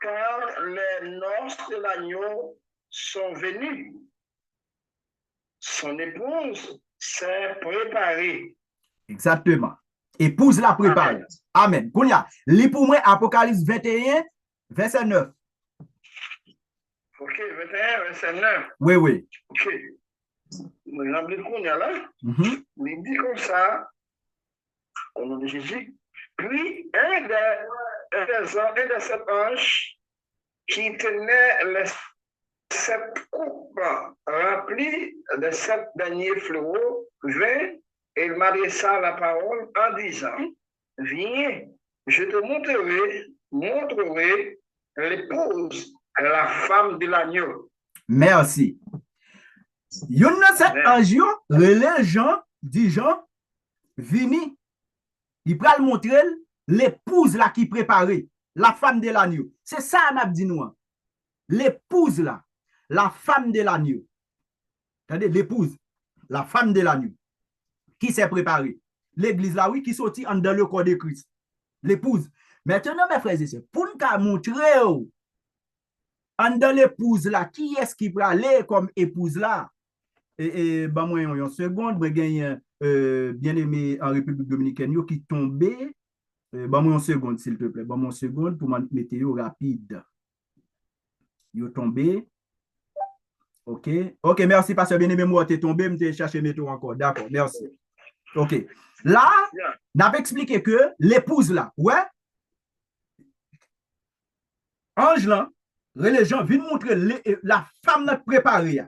car les noces de l'agneau sont venues. Son épouse s'est préparée. Exactement. Épouse la préparée. Amen. Kounia, lis pour moi Apocalypse 21, verset 9. Ok, 21, verset 9. Oui. Ok. Il dit comme ça, au nom de Jésus. Puis, un des sept anges qui tenait les 7 coupes remplies de 7 derniers fléaux vint et il m'adressa la parole en disant, viens, je te montrerai l'épouse, la femme de l'agneau. Merci. Yon nan set anj yo, relè Jean, dit Jean, vini, il pral montrer l'épouse là qui préparée, la femme de l'agneau. C'est ça on a dit nous. L'épouse là, la femme de l'agneau. Attendez, l'épouse, la femme de l'agneau. Qui s'est préparée? L'église là, oui, qui sortit dans le corps de Christ. L'épouse. Maintenant, mes frères et sœurs, pour nous montrer dans l'épouse là, qui est-ce qui peut aller comme épouse là? Ben moi, en seconde, moi, gagne bien aimé en République Dominicaine qui tombé. Ben moi, en seconde, s'il te plaît. Ben moi, en seconde pour ma météo rapide. Yo tombé. OK, merci, pasteur bien-aimé, moi, t'es tombé, je t'ai cherché météo encore. D'accord, merci. OK. Là, on avait expliqué que l'épouse là, ouais, ange là, les gens viennent montrer la femme préparée,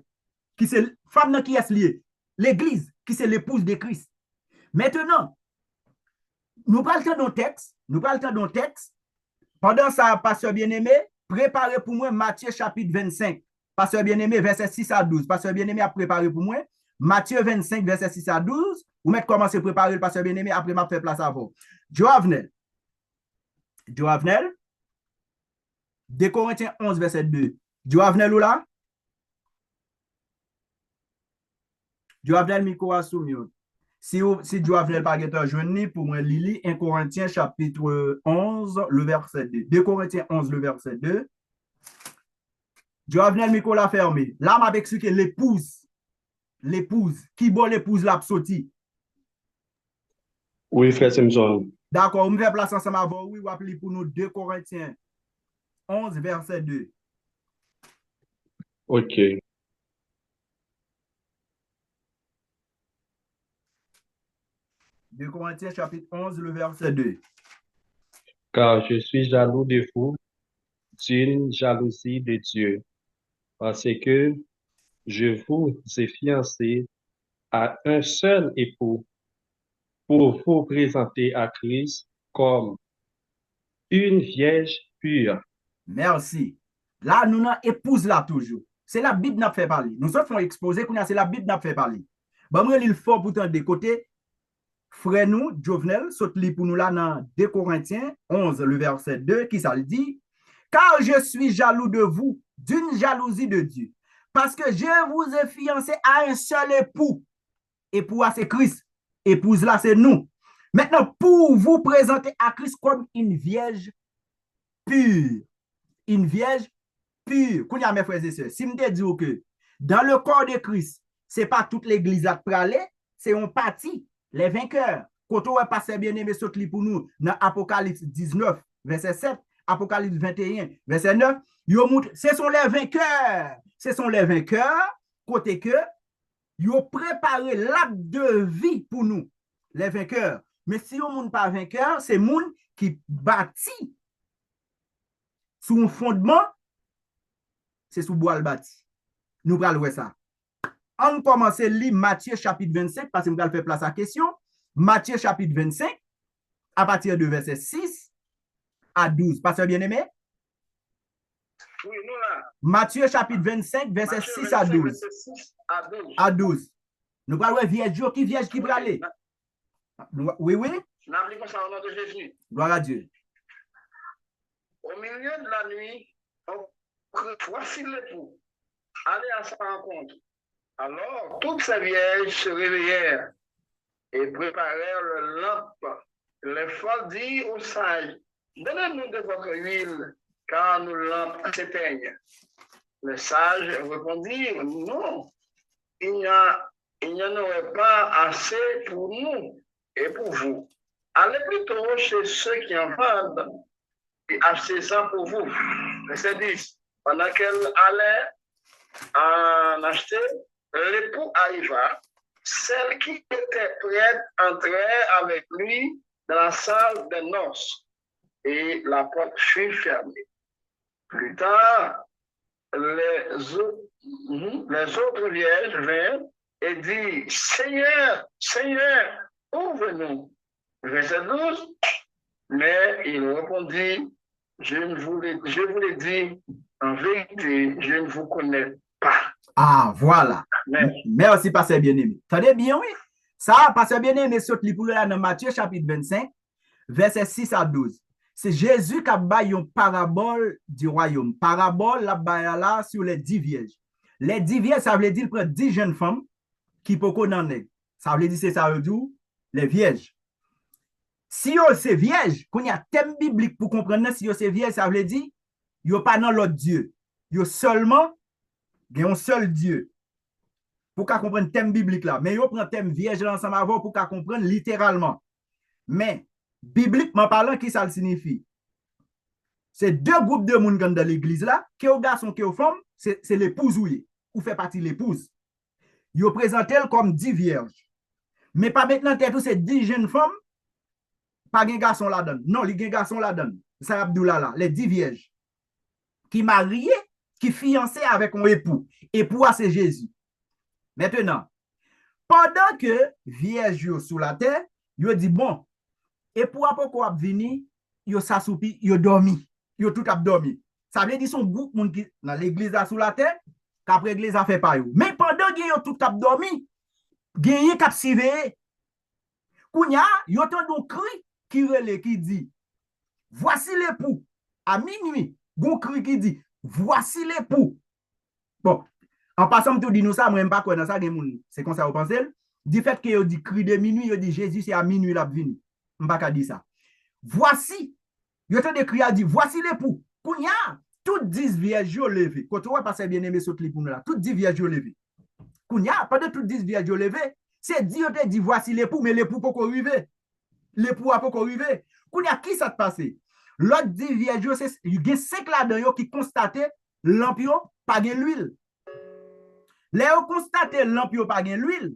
qui c'est femme qui est liée, l'église, qui c'est l'épouse de Christ. Maintenant, nous parlons d'un texte, pendant ça, pasteur bien-aimé, préparez pour moi Matthieu chapitre 25, pasteur bien-aimé, verset 6 à 12, pasteur bien-aimé a préparé pour moi, Matthieu 25, verset 6 à 12, ou mettre commencer à préparer le pasteur bien-aimé, après m'a fait place à vous. Joavenel, 2 Corinthiens 11, verset 2. Joavenel ou là? Joavenel micro à soumio. Si Joavenel pas guetteur joindre pour moi Lili 1 Corinthiens chapitre 11 le verset 2. 2 Corinthiens 11 le verset 2. Joavenel micro la fermé. Là m'a expliqué l'épouse qui bon l'épouse la sorti. Oui, frère Simpson. D'accord, on me fait place ensemble avant oui, ou appeler pour nous 2 Corinthiens 11 verset 2. OK. 2 Corinthiens chapitre 11, le verset 2. Car je suis jaloux de vous d'une jalousie de Dieu, parce que je vous ai fiancé à un seul époux pour vous présenter à Christ comme une vierge pure. Merci. Là, nous avons épouse là toujours. C'est la Bible qui n'a fait parler. Nous autres font exposer qu'on a c'est la Bible qui n'a fait parler. Bon, moi, il faut pourtant de côté. Frère nous, Jovenel, saute li pour nous là dans 2 Corinthiens 11, le verset 2, qui ça le dit. Car je suis jaloux de vous, d'une jalousie de Dieu, parce que je vous ai fiancé à un seul époux. Époux, c'est Christ. Épouse là, c'est nous. Maintenant, pour vous présenter à Christ comme une vierge pure. Une vierge pure. Qu'on y a mes frères et sœurs, si je dis que dans le corps de Christ, ce n'est pas toute l'église à praler, c'est un parti, les vainqueurs. Quand on va passer bien aimé ce clip pour nous, dans Apocalypse 19, verset 7, Apocalypse 21, verset 9, yo montre, ce sont les vainqueurs. Ce sont les vainqueurs, côté que, yo préparé l'acte de vie pour nous, les vainqueurs. Mais si on n'est pas vainqueur, c'est monde qui bâtit sous un fondement, c'est sous bois le bâti. Nous allons voir ça. On commence à lire Matthieu chapitre 25, parce que nous allons faire place à la question. Matthieu chapitre 25, à partir de verset 6 à 12. Pasteur bien-aimé? Oui, nous là. Matthieu chapitre 25, verset 6 à 12. Verset 6 à 12. À 12. Nous allons voir vierge qui va aller. Oui, oui. Nous appliquons ça au nom de Jésus. Gloire à Dieu. Au milieu de la nuit, on voici l'époux. Allez à sa rencontre. Alors, toutes ces vierges se réveillèrent et préparèrent le lampe. Les folles dirent aux sages, donnez-nous de votre huile, car nos lampes s'éteignent. Les sages répondirent, non, il n'y en aurait pas assez pour nous et pour vous. Allez plutôt chez ceux qui en vendent et achetez ça pour vous. Verset 10. Pendant qu'elle allait en acheter, l'époux arriva. Celle qui était prête entrait avec lui dans la salle des noces et la porte fut fermée. Plus tard, les autres vierges vinrent et dirent, Seigneur, Seigneur, ouvre-nous. Verset 12. Mais il répondit, je vous l'ai dit, en vérité, je ne vous connais pas. Ah, voilà. Merci, pasteur bien-aimé. Attendez bien, oui. Ça, pasteur bien-aimé, saute pour là dans Matthieu chapitre 25, verset 6 à 12. C'est Jésus qui a baillé une parabole du royaume. Parabole, la baille là sur les 10 vierges. Les 10 vierges, ça veut dire près 10 jeunes femmes qui peuvent en être. Ça veut dire, c'est ça veut dire, les vierges. Si c'est vierge, qu'on y a thème biblique pour comprendre, si c'est vierge, ça veut dire, yo pas dans l'autre Dieu. Yo seulement, il y a un seul Dieu. Pour qu'on comprenne le thème biblique là. Mais yo prend thème vierge ensemble avant pour qu'on comprenne littéralement. Mais, bibliquement parlant, qui ça signifie? C'est deux groupes de monde dans l'église là, qui au garçon, qui aux femmes, c'est l'épouse ou fait partie de l'épouse. Yo présente elle comme 10 vierges. Mais pas maintenant, c'est 10 jeunes femmes, pas un garçon là-dedans. Non, les garçons là-dedans. C'est Abdullah là, les 10 vierges. Qui mariés, qui fiancés avec un époux. Époux, c'est Jésus. Maintenant, pendant que vierge sous la terre, yo dit bon, époux a pourquoi venir, yo s'assoupi, yo dormi, yo tout a dormi. Ça veut dire son groupe moun qui dans l'église sous la terre, qu'après l'église a fait pas yo. Mais pendant que yo tout a dormi, gagné cap surveiller. Kounya, yo entend un cri qui dit voici l'époux. À minuit, gon cri qui dit voici l'époux. Bon, en passant tout dit nous ça, moi même pas quoi dans ça c'est comme ça vous pensez. Du fait que yo dit cri de minuit, yo dit Jésus c'est à minuit l'a venu. M'pa ka dire ça. Voici, yo entend des cris a dit voici l'époux. Kounya, toutes 10 vierges yo levé. Quand on passer bien aimé saute li pour nous là, toutes 10 vierges yo levé. Kounya, pendant toutes 10 vierges yo levé, c'est Dieu te dit voici l'époux mais l'époux pas arriver. L'époux a pas arrivé. Kounya qui ça te passé? L'autre 10 vierges c'est il y a 5 là-dedans qui constaté lampe pas gen l'huile. Les ont constaté lampe pas gen l'huile.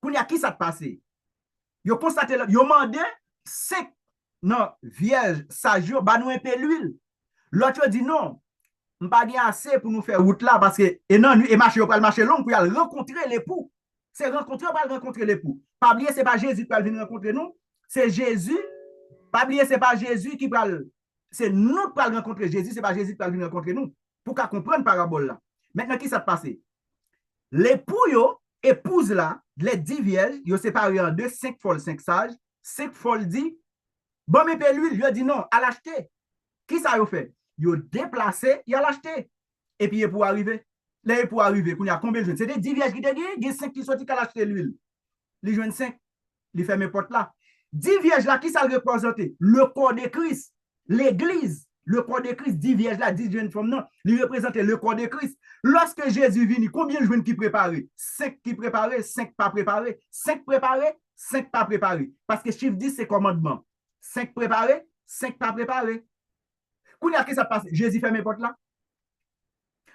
Kounya qui ça te passé? Yo constaté yo mandé 5 non vierges sage ba nou un peu l'huile. L'autre dit non, m'pa gen assez pour nous faire route là parce que et non et marcher pas le marcher long pour aller rencontrer l'époux. C'est rencontrer pas rencontrer l'époux. Pas oublier c'est pas Jésus qui va venir rencontrer nous, c'est Jésus. Pas oublier c'est pas Jésus qui va c'est nous qui va rencontrer Jésus, c'est pas Jésus qui va venir rencontrer nous. Pour qu'on comprenne parabole là. Maintenant qui ça passé? L'époux yo épouse là, les 10 vierges, yo séparé en deux, 5 folles, 5 sages. 5 folles dit bon mais l'huile, yo dit non, à l'acheter. Qui ça yo fait? Yo déplacé, il a l'acheté. Et puis pour arriver, là pour arriver, il y a combien de jeunes? C'est des 10 vierges qui te dit, il y a 5 qui sont qui l'acheter l'huile. Les jeunes 5, ils ferment porte là. 10 vierges là, qui ça représente? Le corps de Christ, l'église, le corps de Christ, 10 vierges là, 10 jeunes femmes, non, ils représentent le corps de Christ. Lorsque Jésus vient, combien de jeunes qui préparent? 5 qui préparent, 5 pas préparés, 5 préparés, 5 pas préparés. Parce que chiffre 10, c'est commandement. 5 préparés, 5 pas préparé. Qu'est-ce qui se passe? Jésus ferme les portes là.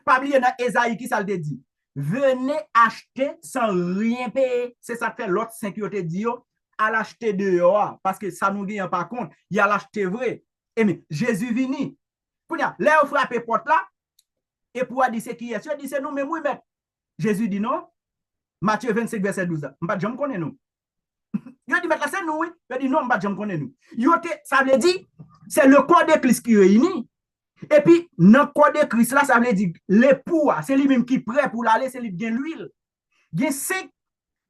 Pas oublier dans Esaïe qui ça te dit. Venez acheter sans rien payer. C'est ça que l'autre 5 qui te dit à l'acheter dehors parce que ça nous gagne par contre, il a l'acheter vrai. Et mais Jésus vini. Là on frappe porte là et pour dire c'est qui est? Il dit c'est nous même oui mais Jésus dit non. Matthieu 25 verset 12. M'pas jamais connaît nous. Il dit mais là c'est nous oui. Il dit non m'pas jamais connaît nous. Ça veut dire c'est le corps de Christ qui réunit. Et puis, dans le corps de Christ, là, ça veut dire l'époux, c'est lui-même qui est prêt pour l'aller, c'est lui qui a l'huile. Il y a 5,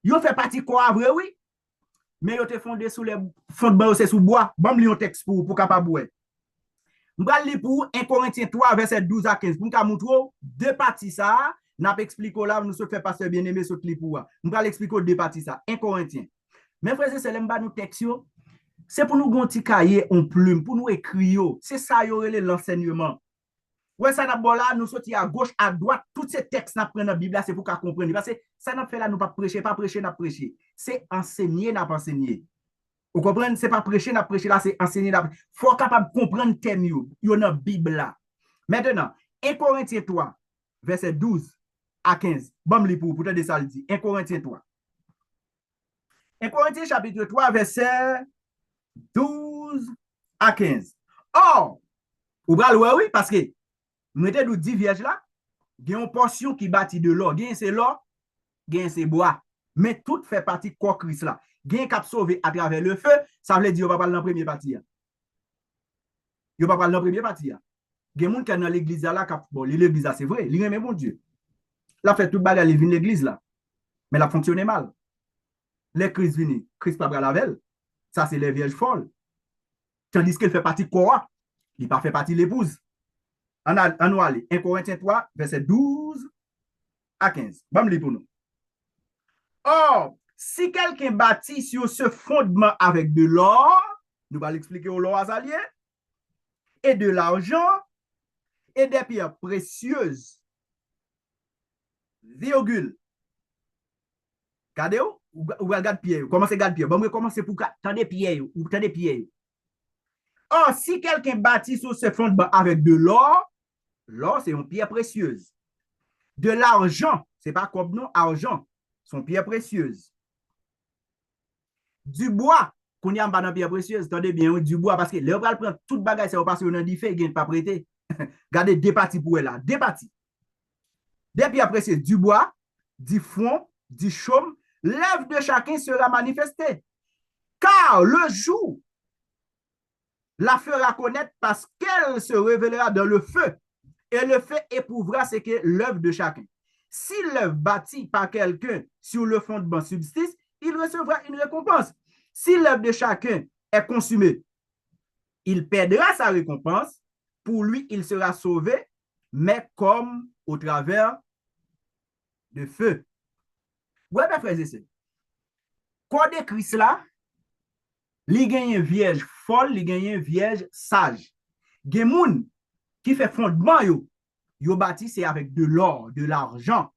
il fait partie corps vrai, oui. Mais il te fondé sous les fondements, c'est sous bois. Bon, il y a un texte pour capable boire. Je vais lire pour 1 Corinthiens 3, verset 12 à 15. Pour nous montrer deux parties ça. N'a pas expliqué là, nous se fait passer bien aimé ce clip pour. Je vais l'expliquer deux parties ça. 1 Corinthiens. Mais frère, c'est l'emba nous texte. C'est pour nous gonti cahier en plume, pour nous écrire. C'est ça, y aurait l'enseignement. Ouais, ça n'a pas là, nous sortis à gauche, à droite, tous ces textes n'a pris dans la Bible, c'est pour qu'on comprenne. Parce que ça n'a fait là, nous pas prêcher, n'a prêcher. C'est enseigner, n'a pas enseigner. Vous comprenez? C'est pas prêcher, n'a prêcher là, c'est enseigner, n'a prêcher. Faut capable comprendre le thème, il y a dans la Bible là. Maintenant, 1 Corinthiens 3, verset 12 à 15. Bon, pour te dire ça, le dit. 1 Corinthiens 3. 1 Corinthiens chapitre 3, verset 12 à 15. Or, vous voyez, oui, parce que mettez nous 10 vierges là, il y a une portion qui bâtit de l'or. Il y a c'est l'or, il y a c'est bois. Mais tout fait partie de corps Christ là. Il y a un cap sauvé à travers le feu, ça veut dire qu'on va parler dans la première partie. Il va parler dans la première partie. Il y a des gens qui sont dans l'église là, bon, l'église là, c'est vrai, il aime mon Dieu. Là, fait tout bagarre, il vient de l'église là. Mais la fonctionne mal. Les Christ viennent, Christ pas la veille. Ça, c'est les vierges folles. Tandis qu'elle fait partie de quoi? Il pas fait partie de l'épouse. On va aller 1 Corinthiens 3, verset 12 à 15. Bon, lire pour nous. Or, si quelqu'un bâtit sur ce fondement avec de l'or, nous allons l'expliquer au l'or azalien, et de l'argent, et des pierres précieuses, virgule. Regardez-vous? Ou regarde pierre. Comment c'est regarde pierre? Bon, comment c'est pour tendre pierre ou tendre pierre. Or, si quelqu'un bâtit sur ce fondement avec de l'or, l'or, c'est une pierre précieuse. De l'argent, c'est pas comme non, argent, sont pierres précieuses. Du bois, qu'on y a dans pierre précieuse, attendez bien, du bois, parce que là, on va prendre toute bagaille, c'est parce qu'on a dit fait, il ne pas prêté. Regardez, deux parties pour elle là, deux parties. Des pierres précieuses, du bois, du fond, du chaume, l'œuvre de chacun sera manifestée. Car le jour la fera connaître parce qu'elle se révélera dans le feu. Et le feu éprouvera ce que l'œuvre de chacun. Si l'œuvre bâtie par quelqu'un sur le fondement subsiste, il recevra une récompense. Si l'œuvre de chacun est consumée, il perdra sa récompense. Pour lui, il sera sauvé, mais comme au travers de feu. Ouais, mes frères et sœurs. Corps de Christ là, il gagne une vierge folle, il gagne une vierge sage. Il y a des gens qui fait fondement, yo bâti c'est avec de l'or, de l'argent.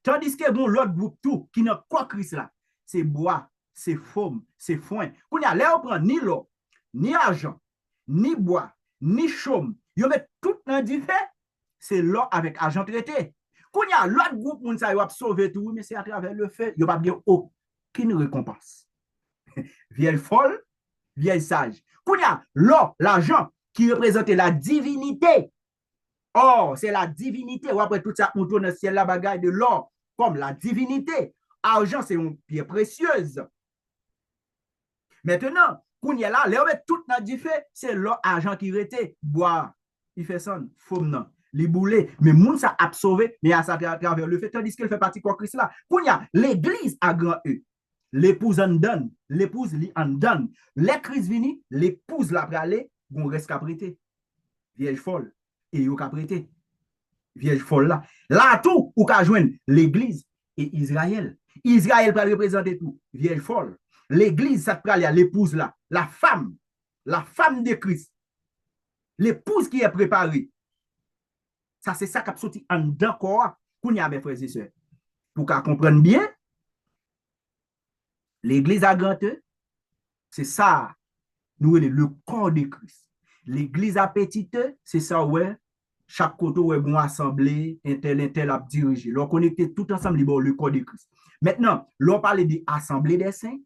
Tandis que bon, l'autre groupe tout, qui n'a quoi Christ là, c'est bois, c'est faume, c'est foin. Qu'on y a là, on prend ni l'or, ni argent, ni bois, ni chaume. Yo met tout dans du fait, c'est l'or avec argent traité. Qu'on y a l'autre groupe, on ça a sauvé tout, mais c'est à travers le fait, yo pas bien aucune récompense. Vieille folle, vieille sage. Qu'on y a l'or, l'argent, qui représente la divinité. Or, c'est la divinité. Ou après tout ça, on tourne dans le ciel la bagaille de l'or, comme la divinité. Argent, c'est une pierre précieuse. Maintenant, qu'on y a là, on met tout dans du fait, c'est l'or, argent qui rete. Bois, il fait ça, faume non. Les boulets, mais moun ça a sauvé, mais à travers le fait, tandis qu'elle fait partie de Christ là. Qu'on y a l'église à grand E. L'épouse en donne, l'épouse li en donne. Les Christ vini, l'épouse la pralé, gon reste prêté. Vierge folle, et yo ka prêté. Vierge folle là. Là tout, ou ka joindre l'église et Israël. Israël va représenter tout. Vierge folle. L'église, ça pralé à l'épouse là. La femme de Christ. L'épouse qui est préparée. Ça, c'est ça qui a sorti en dedans corps. Qu'on y a mes frères et sœurs. Pour qu'on comprenne bien, l'église à grand E, c'est ça nous le corps de Christ. L'église à petite, c'est ça, ouais. Chaque côté, ouais, bon assemblée, intel a dirigé. L'on connecté tout ensemble, le corps de Christ. Maintenant, l'on parle de assemblée des saints,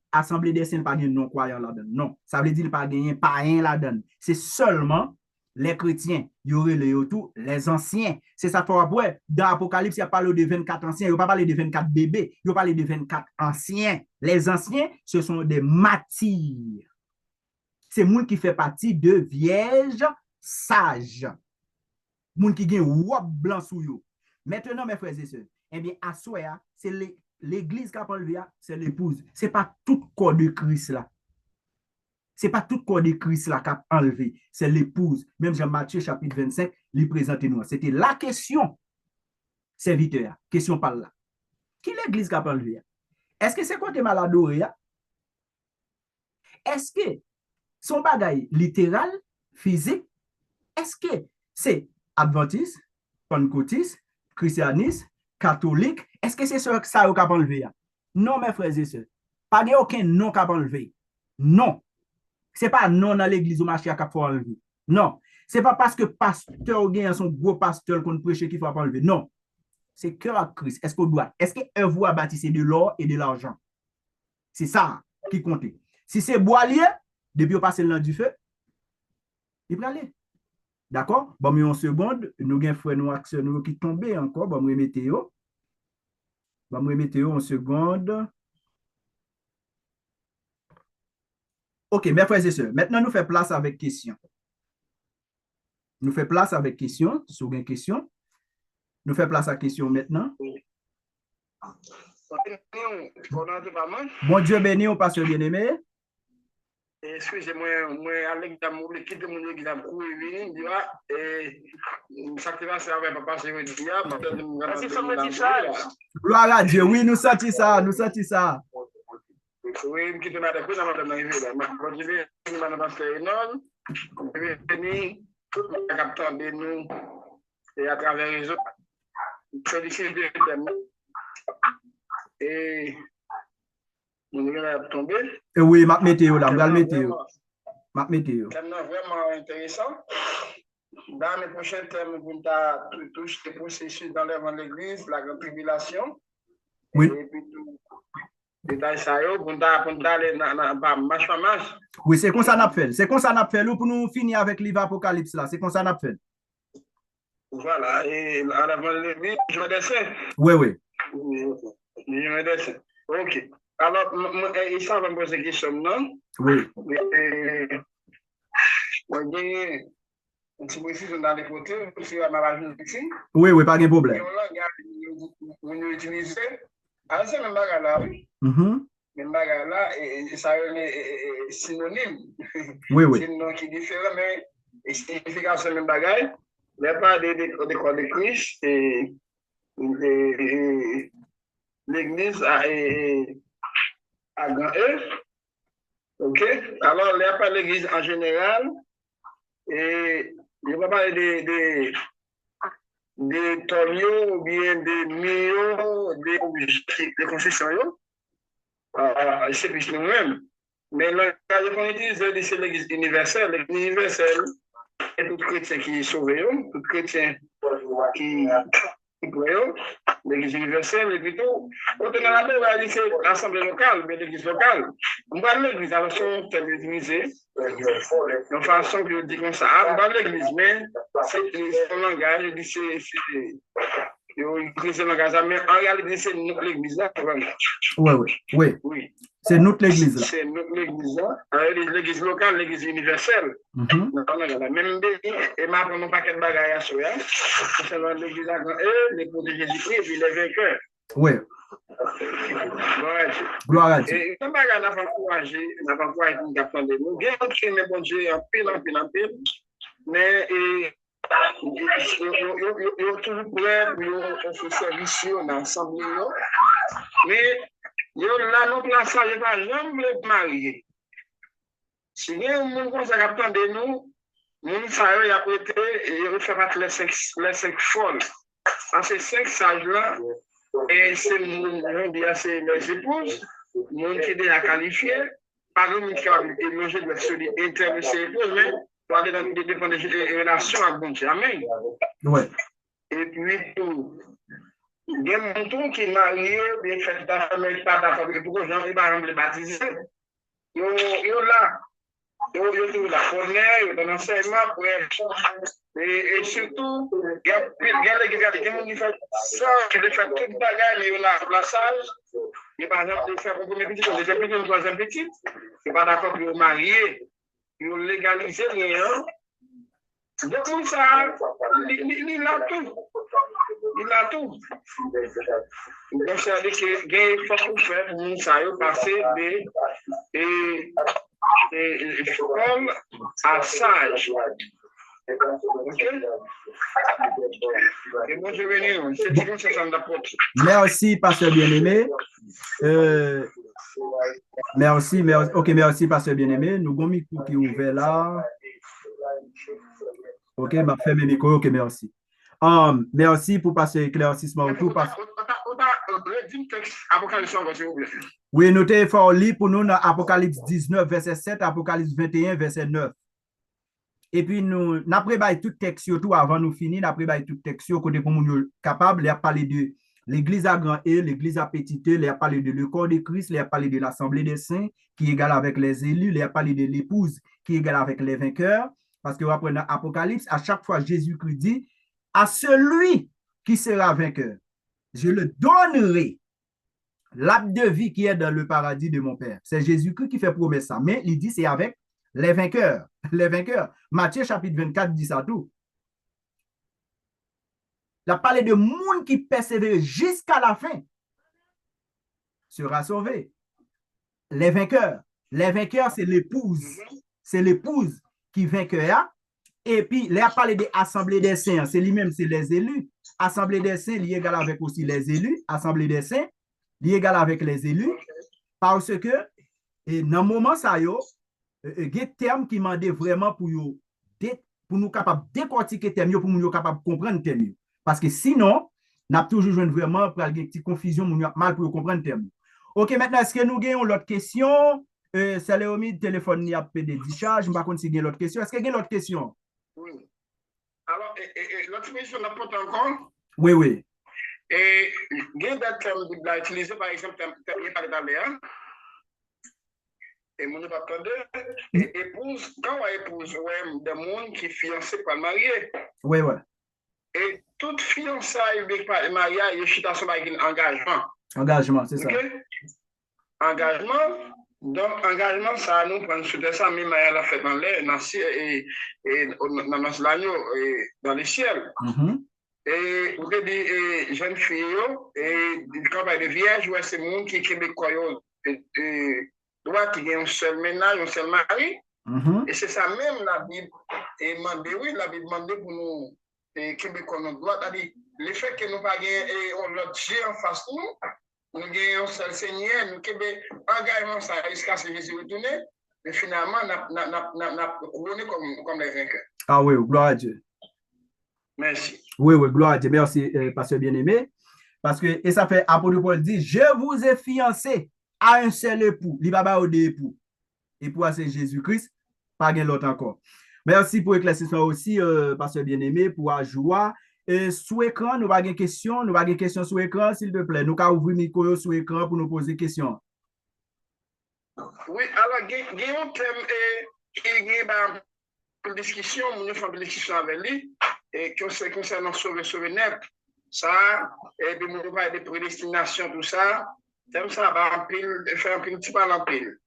pas de non-croyants là-dedans. Non, ça veut dire pas gagner païen là-dedans. C'est seulement les chrétiens, il y aurait les anciens. C'est ça pour après. Dans l'Apocalypse, il y a parlé de 24 anciens, il n'y a pas parlé de 24 bébés, il y a parlé de 24 anciens. Les anciens, ce sont des martyrs. C'est monde qui fait partie de vierges sages. Monde qui gagne wop blanc sous yo. Maintenant, mes frères et sœurs, eh bien, à soi, c'est l'église qui a enlevé, c'est l'épouse. C'est pas tout corps de Christ là. C'est pas tout corps de Christ là qui a enlevé, c'est l'épouse. Même Jean-Matthieu chapitre 25, lui présente nous. C'était la question, serviteur, question par là. Qui l'église qui a enlevé? Est-ce que c'est quoi t'es mal adoré? Est-ce que son bagage littéral, physique, est-ce que c'est adventiste, pentecôtiste, christianiste, catholique? Est-ce que c'est ça qui a enlevé? Non, mes frères et sœurs. Pas de aucun nom qui a enlevé. Non. Ce n'est pas non dans l'église ou marché à faut enlever. Non. Ce n'est pas parce que pasteur ou son gros pasteur qu'on prêche qu'il faut enlever. Non. C'est cœur à Christ. Est-ce qu'on doit? Est-ce que vous a bâtissé de l'or et de l'argent? C'est ça qui compte. Si c'est boilier, depuis on passe le du feu, il peut aller. D'accord? Bon, mais en seconde, nous avons frère nous action qui tombe encore. Bon, nous météo. Bon, nous météo en seconde. OK, mes frères et sœurs, maintenant nous faisons place avec question. Nous faisons place avec question, sur une question. Nous faisons place à question maintenant. Bon Dieu béni au pasteur bien-aimé. Excusez-moi, moi, avec l'amour, l'équipe de mon église, ça qui va servir papa, c'est le dia. Gloire à Dieu, oui, nous sentons ça, nous sentons ça. Oui, qui te m'a dit que ça m'a donné là. Ma continuer, m'a passé énorme. Venu tout le capteur de nous et à travers les autres. Félicite de et nous allons tomber. Oui, ma météo là, ma météo. Ma météo. C'est vraiment intéressant. Dans les prochains thèmes, vous avez touché le processus d'enlèvement de l'église, la grande tribulation. Oui. Et puis tout. Détail ça, vous allez dans marche par marche. Oui, c'est comme ça qu'on a fait. C'est comme ça qu'on a fait pour nous finir avec l'Iva Apocalypse là. C'est comme ça qu'on a fait. Voilà. Et enlèvement de l'église, je me descends. Oui, oui. Je me descends. OK. Alors, il s'en va me poser une question, non? Oui. Si vous êtes dans les côtés, vous avez ma ici. Oui, oui, pas de problème. Vous utilisez. Ah, c'est même bagarre là, oui. Même bagarre là, et ça est synonyme. Oui, oui. C'est un nom qui est différent, mais la signification c'est même bagarre. Mais pas de corps de Christ, et l'église a grand E. OK? Alors, il n'y a pas l'église en général, et il va parler des torios ou bien des millions, des concessions. C'est plus nous-mêmes. Mais là, quand on utilise c'est l'église universelle. L'église universelle est tout chrétien qui est sauvé, tout chrétien qui croit, l'église universelle, et puis tout. Quand on a la paix, c'est l'assemblée locale, mais l'église locale. On va l'église, alors son thème utilisé, de façon que je dis comme ça, on va l'église, mais c'est son langage, je dis c'est. C'est le langage, mais en réalité, c'est notre l'église là. Oui. C'est notre l'église là. C'est notre l'église là. L'église locale, l'église universelle. Même et maintenant, on n'a pas de bagaille à soi. C'est l'église là, l'époux de Jésus-Christ et puis les vainqueurs. Oui. Gloire à Dieu. Et comme bagaille, on n'a pas encouragé pour apprendre. Nous, bien que mes bon Dieu, en pile, mais ils sont toujours prêts pour faire service dans l'ensemble. Mais là, nous plaçons, je ne vais pas jamais marier. Si il y a un monde qui attend de nous, nous savons à côté et il fait battre les cinq folles. À ces 5 sages-là, et c'est les épouses, nous qui déjà qualifiés, pas nous qui avons logé de la solidité intéressée, mais pour aller dans des relations avec bon Dieu. Amen. Ouais. Et puis, tout. Il y a un mouton qui est marié, bien fait, mais pas d'accord avec beaucoup de gens, ils vont les baptiser. Ils sont là. Ils sont là. On est dans l'enseignement pour et surtout, il y a des gens qui font ça, qui font toute bagarre, mais ils ont la salle. Et par exemple, ils font un premier petit, deuxième petit, un troisième petit. Ils ne sont pas d'accord pour marier. Ils ont légalisé rien. Donc, ça, il a tout. Il a tout. Donc, ça veut dire qu'il faut qu'on fasse ça, passer de école à sage. OK? Et moi, je vais venir. C'est bon, c'est ça d'apporte. Merci, pasteur bien-aimé. Merci. OK, merci, pasteur bien-aimé. Nous avons un micro qui est ouvert là. OK, bah, fermez le micro. OK, merci. Merci pour passer éclaircissement autour. Oui, notez fort lire pour nous dans Apocalypse 19, verset 7, Apocalypse 21, verset 9. Et puis, nous avons pris tout texte, surtout avant nous finir, nous avons pris tout texte, côté pour nous capable, de parler de l'église à grand E, l'église à petit E, de parler de le corps de Christ, de parler de l'assemblée des saints, qui est égale avec les élus, de parler de l'épouse, qui est égale avec les vainqueurs. Parce que après dans Apocalypse, à chaque fois, Jésus-Christ dit, à celui qui sera vainqueur, je le donnerai l'arbre de vie qui est dans le paradis de mon Père. C'est Jésus-Christ qui fait promesse ça. Mais il dit c'est avec les vainqueurs. Les vainqueurs. Matthieu chapitre 24 dit ça tout. Il a parlé de monde qui persévère jusqu'à la fin sera sauvé. Les vainqueurs. Les vainqueurs, c'est l'épouse. C'est l'épouse qui vainqueur. Et puis, il a parlé des assemblées des saints. C'est lui-même, c'est les élus. Assemblée des saints, il est égal avec aussi les élus. Assemblée des saints, il est égal avec les élus. Parce que, dans le moment, ça y est, des termes qui demandent vraiment pour nous capables de décortiquer les termes, pour nous capables de comprendre les termes. Parce que sinon, nous avons toujours vraiment pour une petite confusion, nous avons mal pour comprendre les termes. OK, maintenant, est-ce que nous avons l'autre question? C'est le téléphone, il y a peu de discharge. Je ne sais pas si il y a l'autre question. Est-ce qu'il y a l'autre question? Oui. Alors, l'autre question n'a pas encore? Oui, oui. Et il y a des termes qui sont utilisés, par exemple, il n'y a pas d'alléa. Et mon épouse, quand on épouse, des gens qui sont fiancés par marié. Oui, oui. Et toute fiançaille par mariage, il y a un engagement. Engagement, c'est ça. Okay? Engagement. Donc, engagement, ça nous prend sur ça, même elle a fait dans l'air, dans l'agneau, dans les ciels. Et vous avez des jeunes filles, et quand elle est vierge, c'est le monde qui est québécois, droit qui a un seul ménage, un seul mari. Et c'est ça même la Bible. Et oui, la Bible demande pour nous, québécois, nous droit, c'est-à-dire, le fait que nous n'avons pas l'autre Dieu en face de nous, nous avons un seul Seigneur, nous avons engagement ça jusqu'à ce que Jésus retourne, mais finalement, nous avons couronné comme les vainqueurs. Ah oui, gloire à Dieu. Merci. Oui, oui, gloire à Dieu. Merci, pasteur bien-aimé. Parce que, et ça fait, apôtre Paul dit, je vous ai fiancé à un seul époux. Il va pas au deux époux. Époux, c'est Jésus-Christ, pas l'autre encore. Merci pour l'éclaircissement aussi, pasteur bien-aimé, pour la joie. Sous écran, nous avons des questions. Nous avons des questions sous écran, s'il te plaît. Nous avons ouvert le micro sous écran pour nous poser des questions. Oui, alors, il y a un thème qui est une discussion, nous avons une discussion avec lui, et qui concerne sauver net. Ça, et puis nous avons des prédestinations, tout ça. Thème ça va faire un petit peu en pile.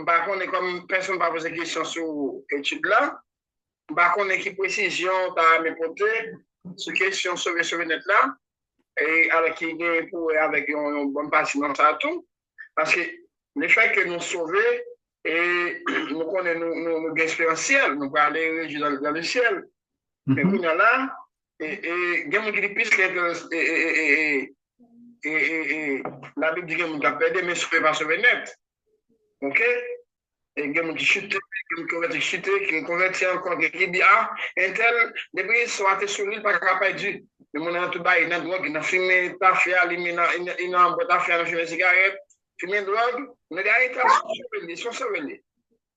Par contre, comme personne ne va poser des questions sur l'étude là, par contre, qui précision à mes côtés, sur question sauver net là, et avec qui avec une bonne partie dans ça tout, parce que le fait que nous sauver, et nous connaissons nos expérientiels, nous allons aller dans le ciel. Mais nous là, et il y a des pistes et la Bible dit que nous avons perdu, mais sauver pas sauver net. OK? Et il y a des qui chutent, qui convertit encore, qui dit, ah, un tel, depuis soit sur l'île, pas capable de dire. Mais mon tout bas, il a drogue, il a fumé, il a fait, il a boit, il a fumé cigarette. fumer drogue, mais il y a surveillé.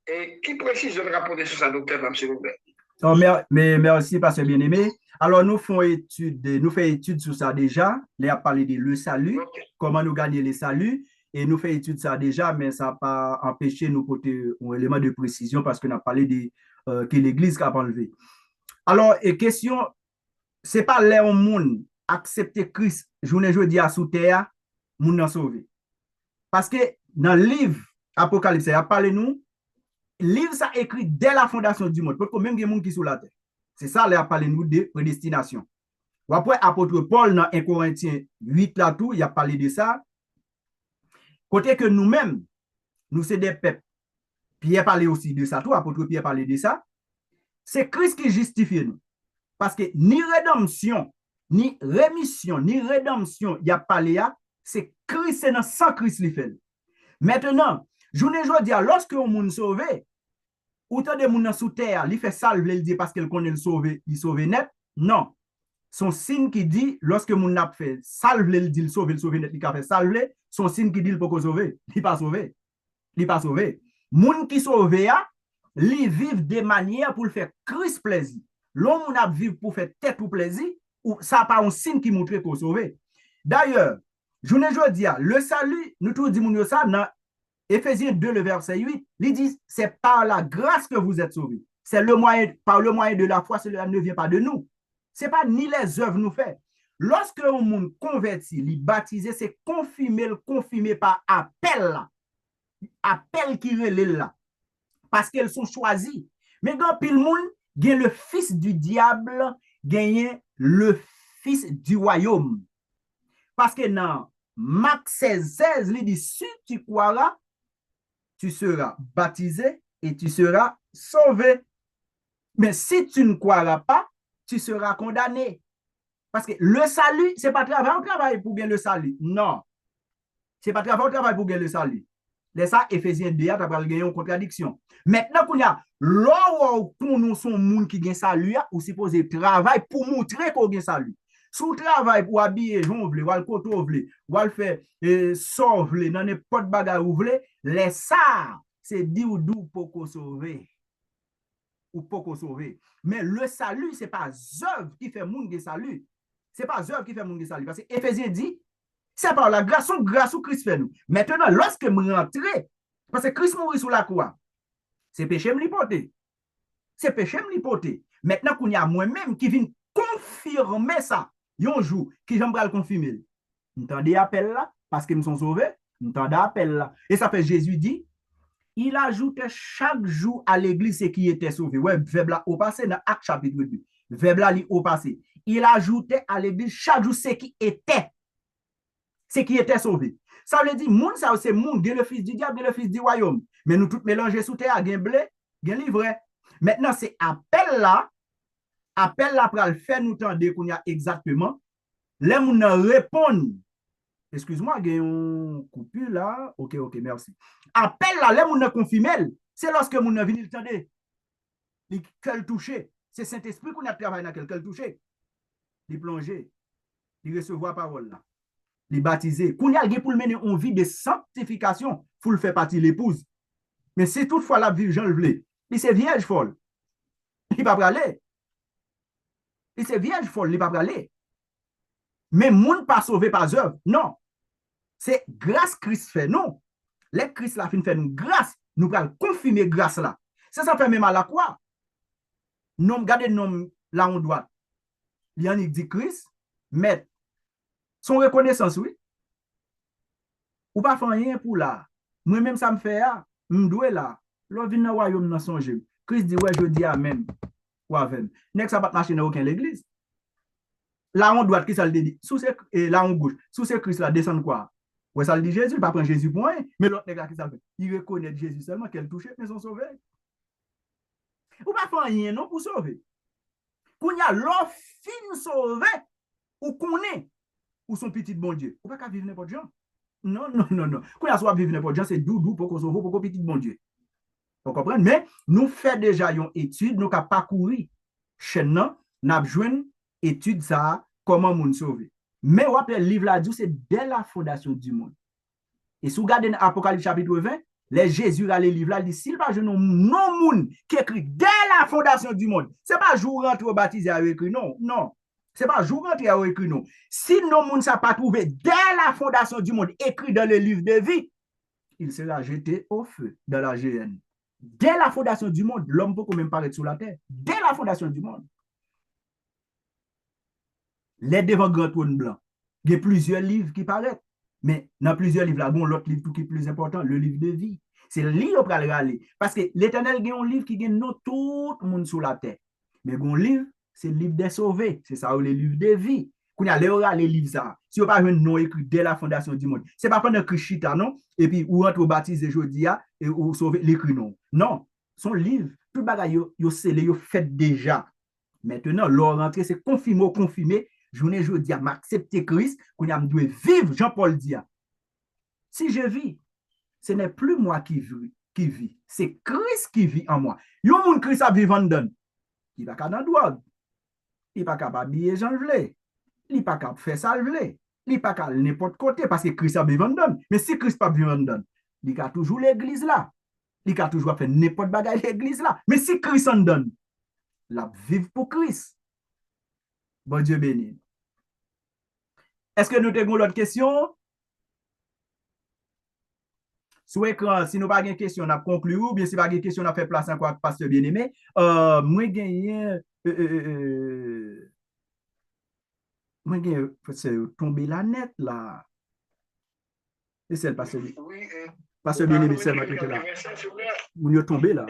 Et qui précise de rapporter sur ça, docteur, s'il vous plaît? Oh, mais merci, pasteur bien-aimé. Alors, nous faisons étude sur ça déjà. Nous avons parlé de le salut, Okay. comment nous gagner le salut. Et nous faisons étude ça déjà, mais ça n'a pas empêché nous porter un élément de précision parce qu'on a parlé de que l'Église a enlevé. Alors, et question, c'est pas les monde accepter Christ, journée jeudi à sous terre, moun nan sauvé. Parce que dans le livre Apocalypse, il a parlé nous, livre ça écrit dès la fondation du monde, parce que même des gens qui sont la terre. C'est ça, il a parlé nous de prédestination. Ou après, apôtre Paul, dans 1 Corinthiens 8, là tout, il a parlé de ça. Côté que nous-mêmes, nous sommes des peuples. Pierre parlait aussi de ça, tout, apôtre Pierre parlait de ça. C'est Christ qui justifie nous. Parce que ni rédemption, ni rémission, ni rédemption, il y a parlé à, c'est Christ, c'est dans sans Christ li fait. Maintenant, journée dis, lorsque on moun sauvé, autant de moun sous terre, il fait salve, il dit parce qu'il connaît le sauvé, il sauvé net. Non. Son signe qui dit, lorsque moun n'a fait salve, il dit le sauvé net, il a fait salve, son signe qui dit il peut sauver, il pas sauvé. Il pas sauvé. Moun qui sauvé a, li vivent des manières pour le faire Christ plaisir. L'homme a vivre pour faire tête ou plaisir, ou ça pas un signe qui montre qu'on sauvé. D'ailleurs, je ne dis pas, le salut, nous tous disons ça dans Éphésiens 2, le verset 8, il dit, c'est par la grâce que vous êtes sauvés. C'est le moyen, par le moyen de la foi, cela ne vient pas de nous. Ce n'est pas ni les œuvres nous fait. Lorsque on monde converti, li baptisé, c'est confirmé par appel. Appel qui relève là. Parce qu'elles sont choisies. Mais quand pile monde, gagne le fils du diable, gagne le fils du royaume. Parce que dans Marc 16, il dit, si tu croiras, tu seras baptisé et tu seras sauvé. Mais si tu ne croiras pas, tu seras condamné. Parce que le salut, ce n'est pas travail pour gagner le salut. Non. Ce n'est pas travail pour gagner le salut. C'est ça, Éphésiens 2, tu as gagné une contradiction. Maintenant, qu'on a l'or pour nous, son monde qui gagne salut, ou supposé travail pour montrer qu'on gagne salut. Sous travail pour habiller, j'en voulais, ou le coton voulait, ou le faire sauver, dans n'importe bagarre ou voulez, les ça, c'est dit ou d'où pour qu'on sauver. Ou pour qu'on sauver. Mais le salut, ce n'est pas œuvre qui fait monde de salut. Ce n'est pas œuvre qui fait monde de salut. Parce que Éphésiens dit, c'est par la grâce où Christ fait nous. Maintenant, lorsque je rentre, parce que Christ mourit sous la croix, c'est péché me l'hypothèse. C'est péché me l'hypothèse. Maintenant, qu'il y a moi-même qui vient confirmer ça, un jour, qui j'aimerais le confirmer. Vous entendez l'appel là, parce qu'ils me sont sauvés, vous entendez l'appel là. Et ça fait Jésus dit, il ajoutait chaque jour à l'église ce qui était sauvé. Ouais, verbe là au passé dans Actes chapitre 2. Verbe là au passé. Il ajoutait à l'église chaque jour ce qui était sauvé. Ça veut dire, moun ça c'est moun, le fils du diable, le fils du royaume. Mais nous tous mélangés sous terre, gen blé, gen livre. Maintenant, c'est appel là pour le faire nous tendre qu'on y a exactement. Les moun répondent. Excuse-moi, il y a une coupure là. Ok, merci. Appel là, les moun confirmé, c'est lorsque moun vient le tendre. Il touché. C'est Saint-Esprit qu'on a travaillé dans quel touché. Il plongé. Il recevoir parole là. Les baptisés. Qu'on y a pour le mener en vie de sanctification, il faut le faire partie de l'épouse. Mais si toutefois la vie, Jean le voulait, il c'est vierge folle. Il ne va pas aller. Il c'est vierge folle, il ne va pas aller. Mais moun pas sauvé par œuvre. Non. C'est grâce Christ fait. Non. Les Christ la fin fait nous grâce. Nous allons confirmer grâce là. C'est ça fait même à la croix. Nous regardez nom là on doit. Il y a dit Christ, mais son reconnaissance, oui. Ou pas faire rien pour là. Moi-même, ça me fait, m'doué là. L'on vient dans le royaume dans son jeu. Christ dit, ouais, je dis amen. Ou amen. N'est-ce pas marcher dans aucune église. Là, on doit, qui ça le dit? Et là, on gauche. Sous ce Christ là, descend quoi? Ouais, ça le dit Jésus, il pas prendre Jésus pour rien. Mais l'autre, qui ça fait? Il reconnaît Jésus seulement qu'elle touche, mais sont sauvés. Ou pas faire rien, non, pour sauver. Qu'on y a l'offre fin sauvé, ou qu'on est. Ou son petit bon Dieu. Ou pas vivre n'importe gens. Non. Quand on soit vivre n'importe gens, c'est doudou pour qu'on sauve pour qu'on petit bon Dieu. Vous comprenez? Mais nous faisons déjà une étude, nous avons parcouru chez nous, nous avons joué une étude ça, comment nous sauver. Mais on le livre là, c'est dès la fondation du monde. Et si vous regardez dans Apocalypse chapitre 20, les Jésus a les livres là, il dit, s'il pas non monde qui écrit dès la fondation du monde, c'est pas jour rentré au baptisé à écrit, non, non. C'est pas jour rentré à écrit, non. Si non monde ça pas trouvé dès la fondation du monde écrit dans le livre de vie, il sera jeté au feu dans la GN. Dès la fondation du monde, l'homme peut quand même paraître sur la terre. Dès la fondation du monde. Les devant grand trône blanc. Il y a plusieurs livres qui paraissent. Mais dans plusieurs livres, là, bon, l'autre livre qui est plus important, le livre de vie. C'est le livre pour aller. Parce que l'Éternel a un livre qui gagne tout le monde sur la terre. Mais un livre, c'est le livre des sauvés. C'est ça, le livre de vie. Quand il y a les livres, ça. Si vous n'avez pas un nom écrit dès la fondation du monde, ce n'est pas pendant que chita, non? Et puis, ou entre au baptême aujourd'hui, et ou sauver l'écrit, non. Non. Son livre, tout le bagage, il scellé, il fait déjà. Maintenant, leur rentrée, c'est confirmé. Journée jeudi, m'accepter Christ, qu'on a dû vivre, Jean-Paul dit. Si je vis, ce n'est plus moi qui vis, c'est Christ qui vit en moi. Yon moun Christ a vivre en donne. Il va pas dans drogue. Il pas capable habiller Jean vle. Il pas capable faire ça vle. Il pas capable n'importe côté parce que Christ a vivre en donne. Mais si Christ pas vivre en donne, il a toujours l'église là. Il a toujours fait n'importe bagaille l'église là. Mais si Christ en donne, la vive pour Christ. Bon Dieu béni. Est-ce que nous avons l'autre question? Sur écran, si nous n'avons pas de question, on a conclu ou bien si nous n'avons pas de question, on a fait place encore pasteur bien-aimé. Moi, c'est tombé la net là. Et c'est le pasteur. Oui, Pasteur bien-aimé, c'est là. Vous êtes tombé là.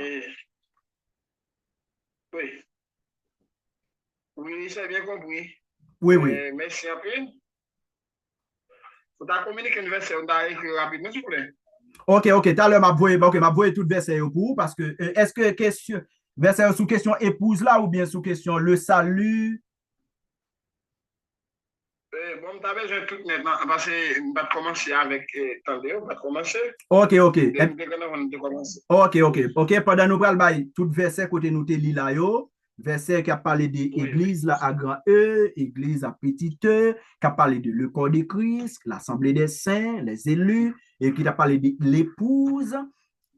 Oui. Oui, c'est bien compris. Oui, oui. Merci un peu. Vous avez communiqué un verset, on a écrit rapidement, s'il vous plaît. Ok, tout à l'heure, m'a voyé tout verset pour parce que est-ce que question verset sous question épouse là ou bien sous question le salut? Bon, t'avais besoin tout net parce que on va commencer avec Tandé, on va commencer. Ok. Ok. Pendant nous pral bay tout verset côté nous te li là yo, verset qui a parlé de l'église là à grand E, église à petit E, qui a parlé de le corps de Christ, l'assemblée des saints, les élus, et qui a parlé de l'épouse.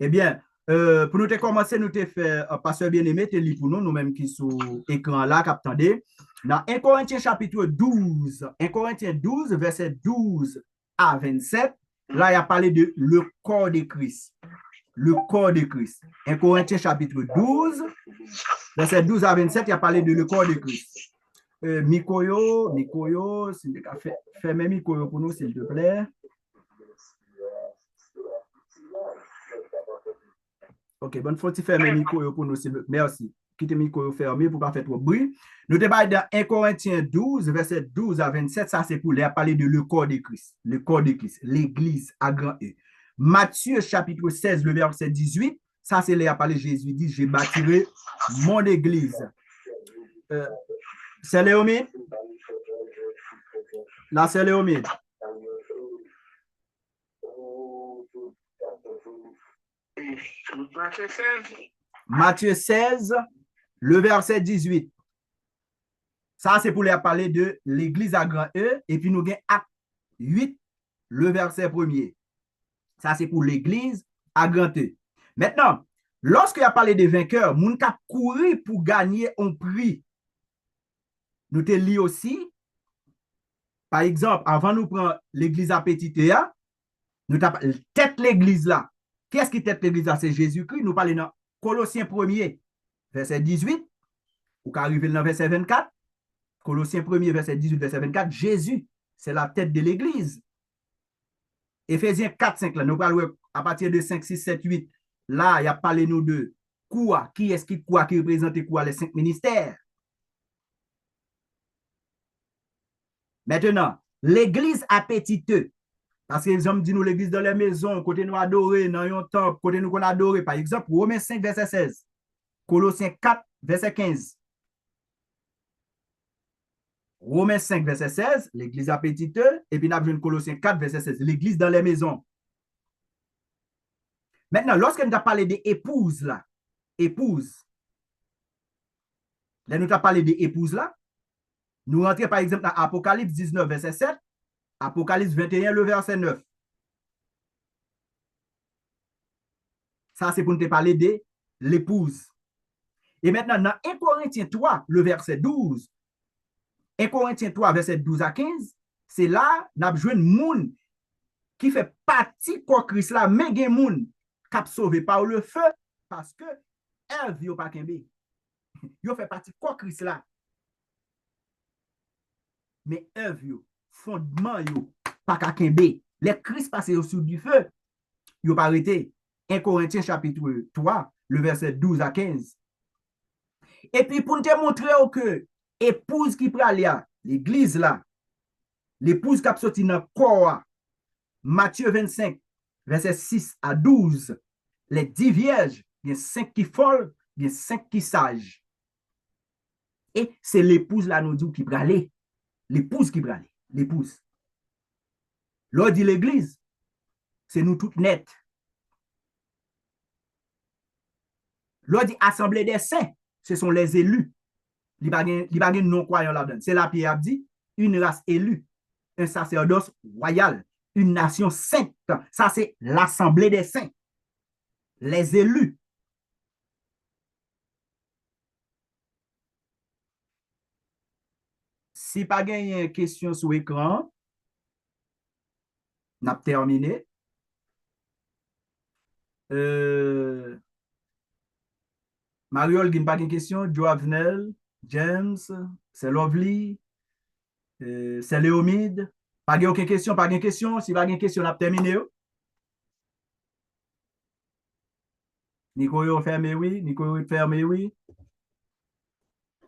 Eh bien, pour nous te commencer, nous te fait pasteur bien-aimé, te li pour nous-mêmes qui sont écran là, captandé. Dans 1 Corinthiens chapitre 12, 1 Corinthiens 12, verset 12 à 27, là, il a parlé de le corps de Christ. Le corps de Christ. 1 Corinthiens chapitre 12, verset 12 à 27, il a parlé de le corps de Christ. Mikoyo, fais-moi Mikoyo pour nous, s'il te plaît. Ok, bonne fois, tu fais Mikoyo pour nous, s'il te plaît. Merci. Quittez Mikoyo fermé pour ne pas faire trop de bruit. Nous débattons dans 1 Corinthiens 12, verset 12 à 27, ça c'est pour les parler de le corps de Christ. Le corps de Christ, l'église à grand E. Matthieu chapitre 16, le verset 18, ça c'est là parler Jésus dit, j'ai bâtiré mon église. C'est Léomide? Là c'est Léomide. Matthieu 16, le verset 18. Ça c'est pour les parler de l'église à grand E, et puis nous avons Acte 8, le verset 1er. Ça, c'est pour l'église à grand E. Maintenant, lorsqu'il a parlé des vainqueurs, moun ka couru pour gagner un prix. Nous te lit aussi, par exemple, avant nous prendre l'église à Petite, nous tête l'église là. Qu'est-ce qui tête l'église là? C'est Jésus-Christ. Nous parlons dans Colossiens 1er, verset 18, ou qu'arriver dans verset 24. Colossiens 1er, verset 18, verset 24. Jésus, c'est la tête de l'église. Éphésiens 4, 5, là, nous parlons à partir de 5, 6, 7, 8. Là, il y a parlé nous de quoi, qui est-ce qui représente quoi, les 5 ministères. Maintenant, l'église à petit E. Parce que les hommes disent nous l'église dans les maisons, côté nous adorer, dans un temple, côté nous qu'on adore. Par exemple, Romains 5, verset 16. Colossiens 4, verset 15. Romains 5, verset 16, l'église à petit E, et puis nous avons Colossiens 4, verset 16, l'église dans les maisons. Maintenant, lorsque nous avons parlé des épouses là, épouses, là nous avons parlé des épouses là, nous rentrons par exemple dans Apocalypse 19, verset 7, Apocalypse 21, le verset 9. Ça, c'est pour nous parler de l'épouse. Et maintenant, dans 1 Corinthiens 3, le verset 12, 1 Corinthiens 3, verset 12 à 15, c'est là, nous avons joué un monde qui fait partie de Christ là, mais il y a un monde qui a sauvé par le feu parce que Ève n'a pas kembe. Il fait partie de Christ là. Mais Ève, fondement, pas kembe. Les Christ passé au-dessus du feu, il n'a pas arrêté. 1 Corinthiens chapitre 3, le verset 12 à 15. Et puis, pour te montrer que l'épouse qui prend l'église là, l'épouse qui a sorti dans le corps, Matthieu 25, verset 6 à 12, les 10 vierges, il y a 5 qui folles, il y a 5 qui sages. Et c'est l'épouse là, nous dit qui prend aller. L'épouse qui prend aller. L'épouse. L'on dit l'église, c'est nous toutes nettes. L'on dit assemblée des saints, ce sont les élus. Il n'y a pas de non-croyants là-dedans. C'est là Pierre a dit, une race élue, un sacerdoce royal, une nation sainte. Ça, c'est l'assemblée des saints. Les élus. Si pas une question sur l'écran, on a terminé. Mariol, il n'y a pas de question. Joavenel, James, c'est Lovely, c'est Léomide. Pas de question, pas de question. Si pas de question, on a terminé. Nico, fermé, oui. Nico, fermé, oui.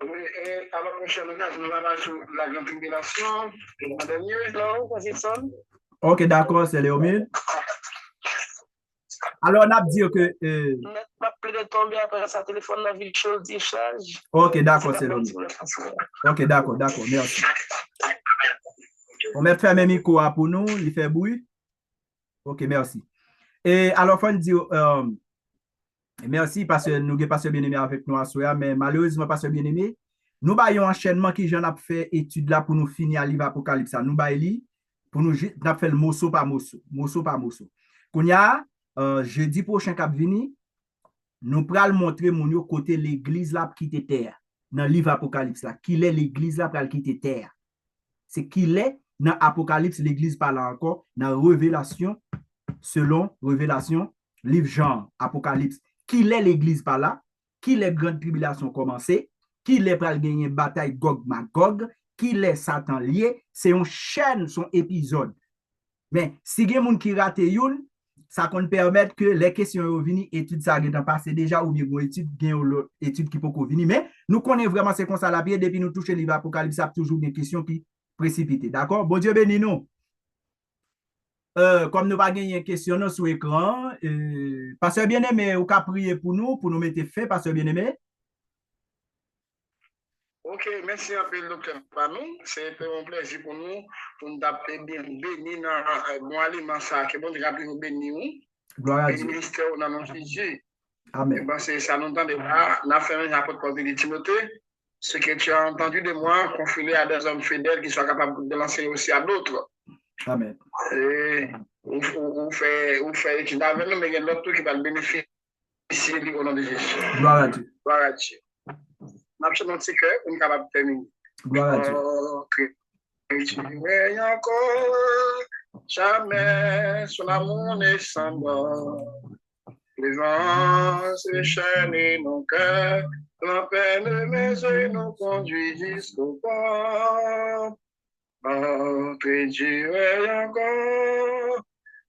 Oui, et alors, prochaine occasion, nous allons sur la grande tribulation. La dernière, non, c'est ça. Ok, d'accord, c'est Léomide. Alors, on a dit que. Pas plus de tomber après sa téléphone, la vie chose dit charge. Ok, d'accord, c'est Léomide. Ok, d'accord, merci. On met fermer le micro pour nous, il fait bruit. Ok, merci. Et alors, faut dire. Merci parce que nous avons pasteur bien-aimé avec nous à soir, mais malheureusement, pasteur bien-aimé, nous avons un enchaînement qui j'en a fait étude là pour nous finir à livre Apocalypse. Nous avons pour nous faire le morceau par morceau. Qu'on y a, jeudi prochain cap vini, nous pourrons montrer mon côté l'église là qui était terre. Dans le livre Apocalypse là, qui est l'église là pour quitter terre. C'est qu'il est dans Apocalypse, l'église parle encore, dans Révélation, selon Révélation, livre Jean, Apocalypse. Qui est l'église par là, qui est grande tribulation commencée, qui est pour gagner bataille Gog-Magog, qui est Satan lié, c'est une chaîne, son épisode. Mais si il y a des gens qui ratent une, ça peut permettre que les questions reviennent, études ça a passé déjà, ou bien une étude qui peut venir. Mais nous connaissons vraiment ces constats là, depuis nous toucher le livre Apocalypse, ça toujours des questions qui précipitent. D'accord? Bon Dieu béni nous. Comme nous pas gagné question sur l'écran, pasteur bien-aimé, vous pouvez prier pour nous mettre fait, pasteur bien-aimé. Ok, merci un peu, docteur Panou. C'est un plaisir pour nous d'appeler bien béni dans mon aliment, ça, que bon Dieu a nous béni. Gloire à Dieu. Le ministère dans notre Jésus. Amen. C'est ça, nous entendons là, on a fait un rapport de Timothée. Ce que tu as entendu de moi, confié à des hommes fidèles qui soient capables de l'enseigner aussi à d'autres. Amen. Ou fait étude avec nous, mais il y a d'autres qui vont bénéficier au nom de Jésus. Gloire à Dieu. Gloire à Dieu. Nous avons cœur pour nous capables de terminer. Gloire à Dieu. Tu es encore jamais son amour n'est sans bord. Les vents se déchaînent nos cœurs, la peine de mes yeux nous conduit jusqu'au port. Notre Dieu est encore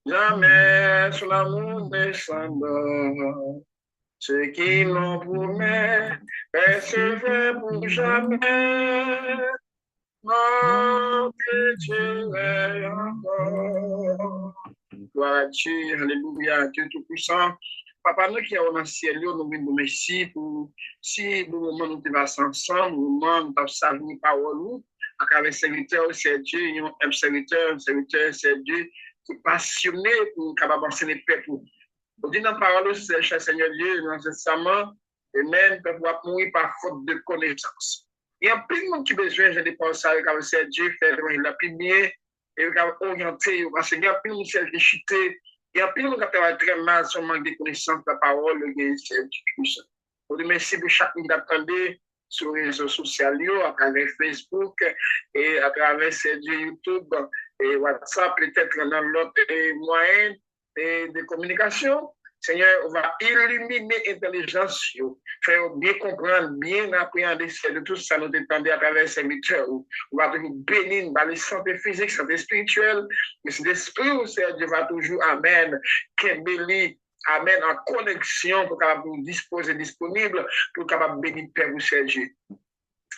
jamais son amour n'est sans bord. Ceux qui l'ont promis, persévèrent pour jamais. Notre Dieu est encore. Gloire à Dieu, alléluia, Dieu Tout-Puissant. Papa, nous qui sommes dans le ciel, nous vous remercions pour si nous moment nous devons ensemble, nous nous avons salué parole, avec les serviteurs, c'est Dieu, un serviteur, c'est Dieu, qui est passionné pour capable enseigner le peuple. Vous dites dans la parole, c'est cher Seigneur Dieu, dans ce testament, et même peuple va mourir par faute de connaissance. Il y a plein de monde qui a besoin de penser avec c'est Dieu, faire la plus bien, et orienter, parce qu'il y a plein de monde qui chuté, y a plus de gens qui travaillent très mal sur le manque de connaissances de la parole de Jésus-Christ. Je remercie pour chaque monde qui attendait sur les réseaux sociaux, à travers Facebook et à travers YouTube et WhatsApp, peut-être dans l'autre moyen de communication. Seigneur, on va illuminer l'intelligence, faire bien comprendre, bien appréhender de tout ça, nous dépendons à travers ces serviteurs. On va toujours bénir la santé physique, santé spirituelle, et cet esprit, Dieu va toujours, amen, qu'embellir, amen, en connexion pour capable disposer disponible, pour capable bénir Père ou Serge.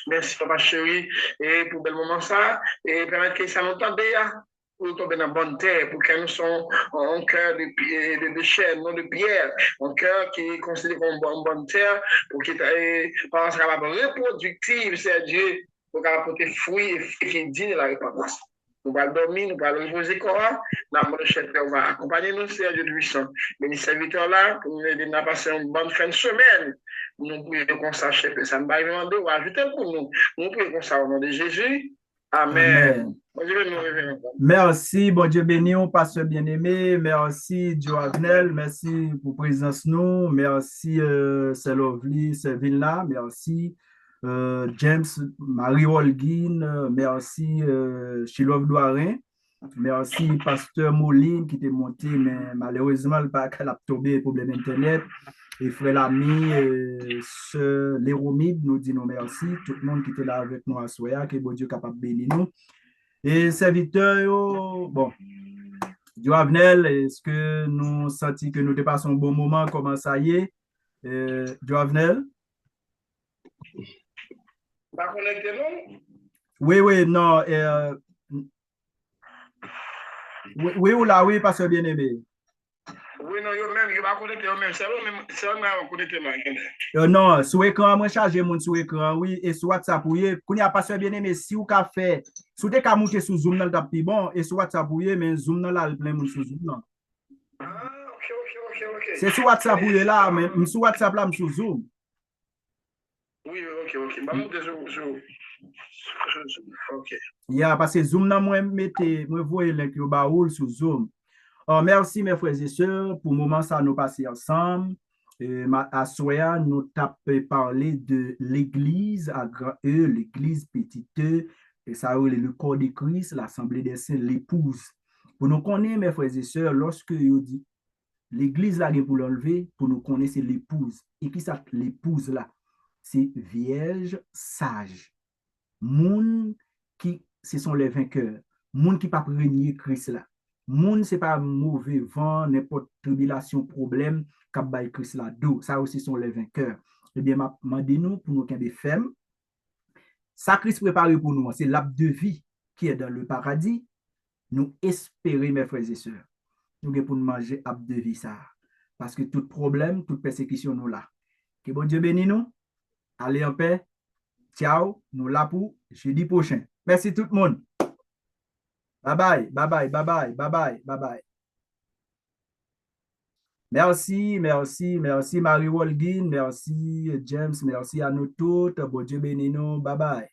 Merci, papa chéri, et pour bel moment ça, et permettre que ça nous tende, pour tomber dans la bonne terre, pour que nous soyons un cœur de chair, non de pierre, un cœur qui est considéré comme une bonne terre, pour qu'il soit capable reproductif, c'est Dieu, pour qu'il apporte fruits et qui digne la repentance. Nous allons dormir, nous allons reposer corps, la manchette va accompagner nous, c'est Dieu puissant. Béni serviteur là, pour nous aider à passer une bonne fin de semaine. Nous pouvons consacrer, ça ne va pas demander, ou ajouter pour nous. Nous pouvons consacrer au nom de Jésus. Amen. Merci, bon Dieu béni, pasteur bien-aimé. Merci, Joavenel. Merci pour présence nous. Merci, c'est Lovely, c'est Villa. Merci, James, Marie Holguin. Merci, Chilov Douarin. Merci, pasteur Moline qui était monté, mais malheureusement, il n'a pas tombé problème Internet. Et frère l'ami, ce Léromide nous dit nous merci. Tout le monde qui était là avec nous à Soya, que bon Dieu capable de bénir nous. Et serviteurs, bon, Joavenel, est-ce que nous sentons que nous dépassons un bon moment? Comment ça y est? Joavenel? Pas connecté, non? Oui, non. Oui, ou là, oui, pasteur bien-aimé. Oui, non, yo-même, yo pas connecté, yo-même, c'est eux-mêmes connecté là. Non, sur écran, moi charger mon sur écran, oui, et sur WhatsApp, oui, qu'on y a pasteur bien-aimé, si ou ka fait, sous des cas monter sur Zoom, dans le bon, et sur WhatsApp, oui, mais Zoom, dans là, plein monde sur Zoom, non. Ah, ok. C'est sur WhatsApp, oui, là, mais sur WhatsApp, là, sur Zoom. Oui, ok. Bah, ok. Yeah, parce que Zoom, non, moi, voyez le link au baoul sur Zoom. Oh, merci, mes frères et sœurs, pour le moment, ça nous passer ensemble. À Soya, nous tapons parler de l'église à grand E, l'église petite E, et ça le corps de Christ, l'assemblée des saints, l'épouse. Pour nous connaître, mes frères et sœurs, lorsque vous dit l'église là pour l'enlever, pour nous connaître, c'est l'épouse. Et qui ça, l'épouse là? C'est vierge sage. Moun qui, ce sont les vainqueurs. Moun qui pas renier Christ là. Moun c'est pas mauvais vent, n'importe tribulation, problème, k'ap bay Christ là dos. Ça aussi sont les vainqueurs. Eh bien, mandez-nous pour nous qu'un des femmes. Ça Christ préparé pour nous, c'est l'arbre de vie qui est dans le paradis. Nous espérons, mes frères et sœurs, nous pour nous manger l'arbre de vie ça. Parce que tout problème, toute persécution nous là. Que bon Dieu bénisse nous. Allez en paix. Ciao. Nous là pour jeudi prochain. Merci tout le monde. Bye bye. Merci Marie Holguin, merci James, merci à nous toutes. Bon Dieu bénisse nous. Bye bye.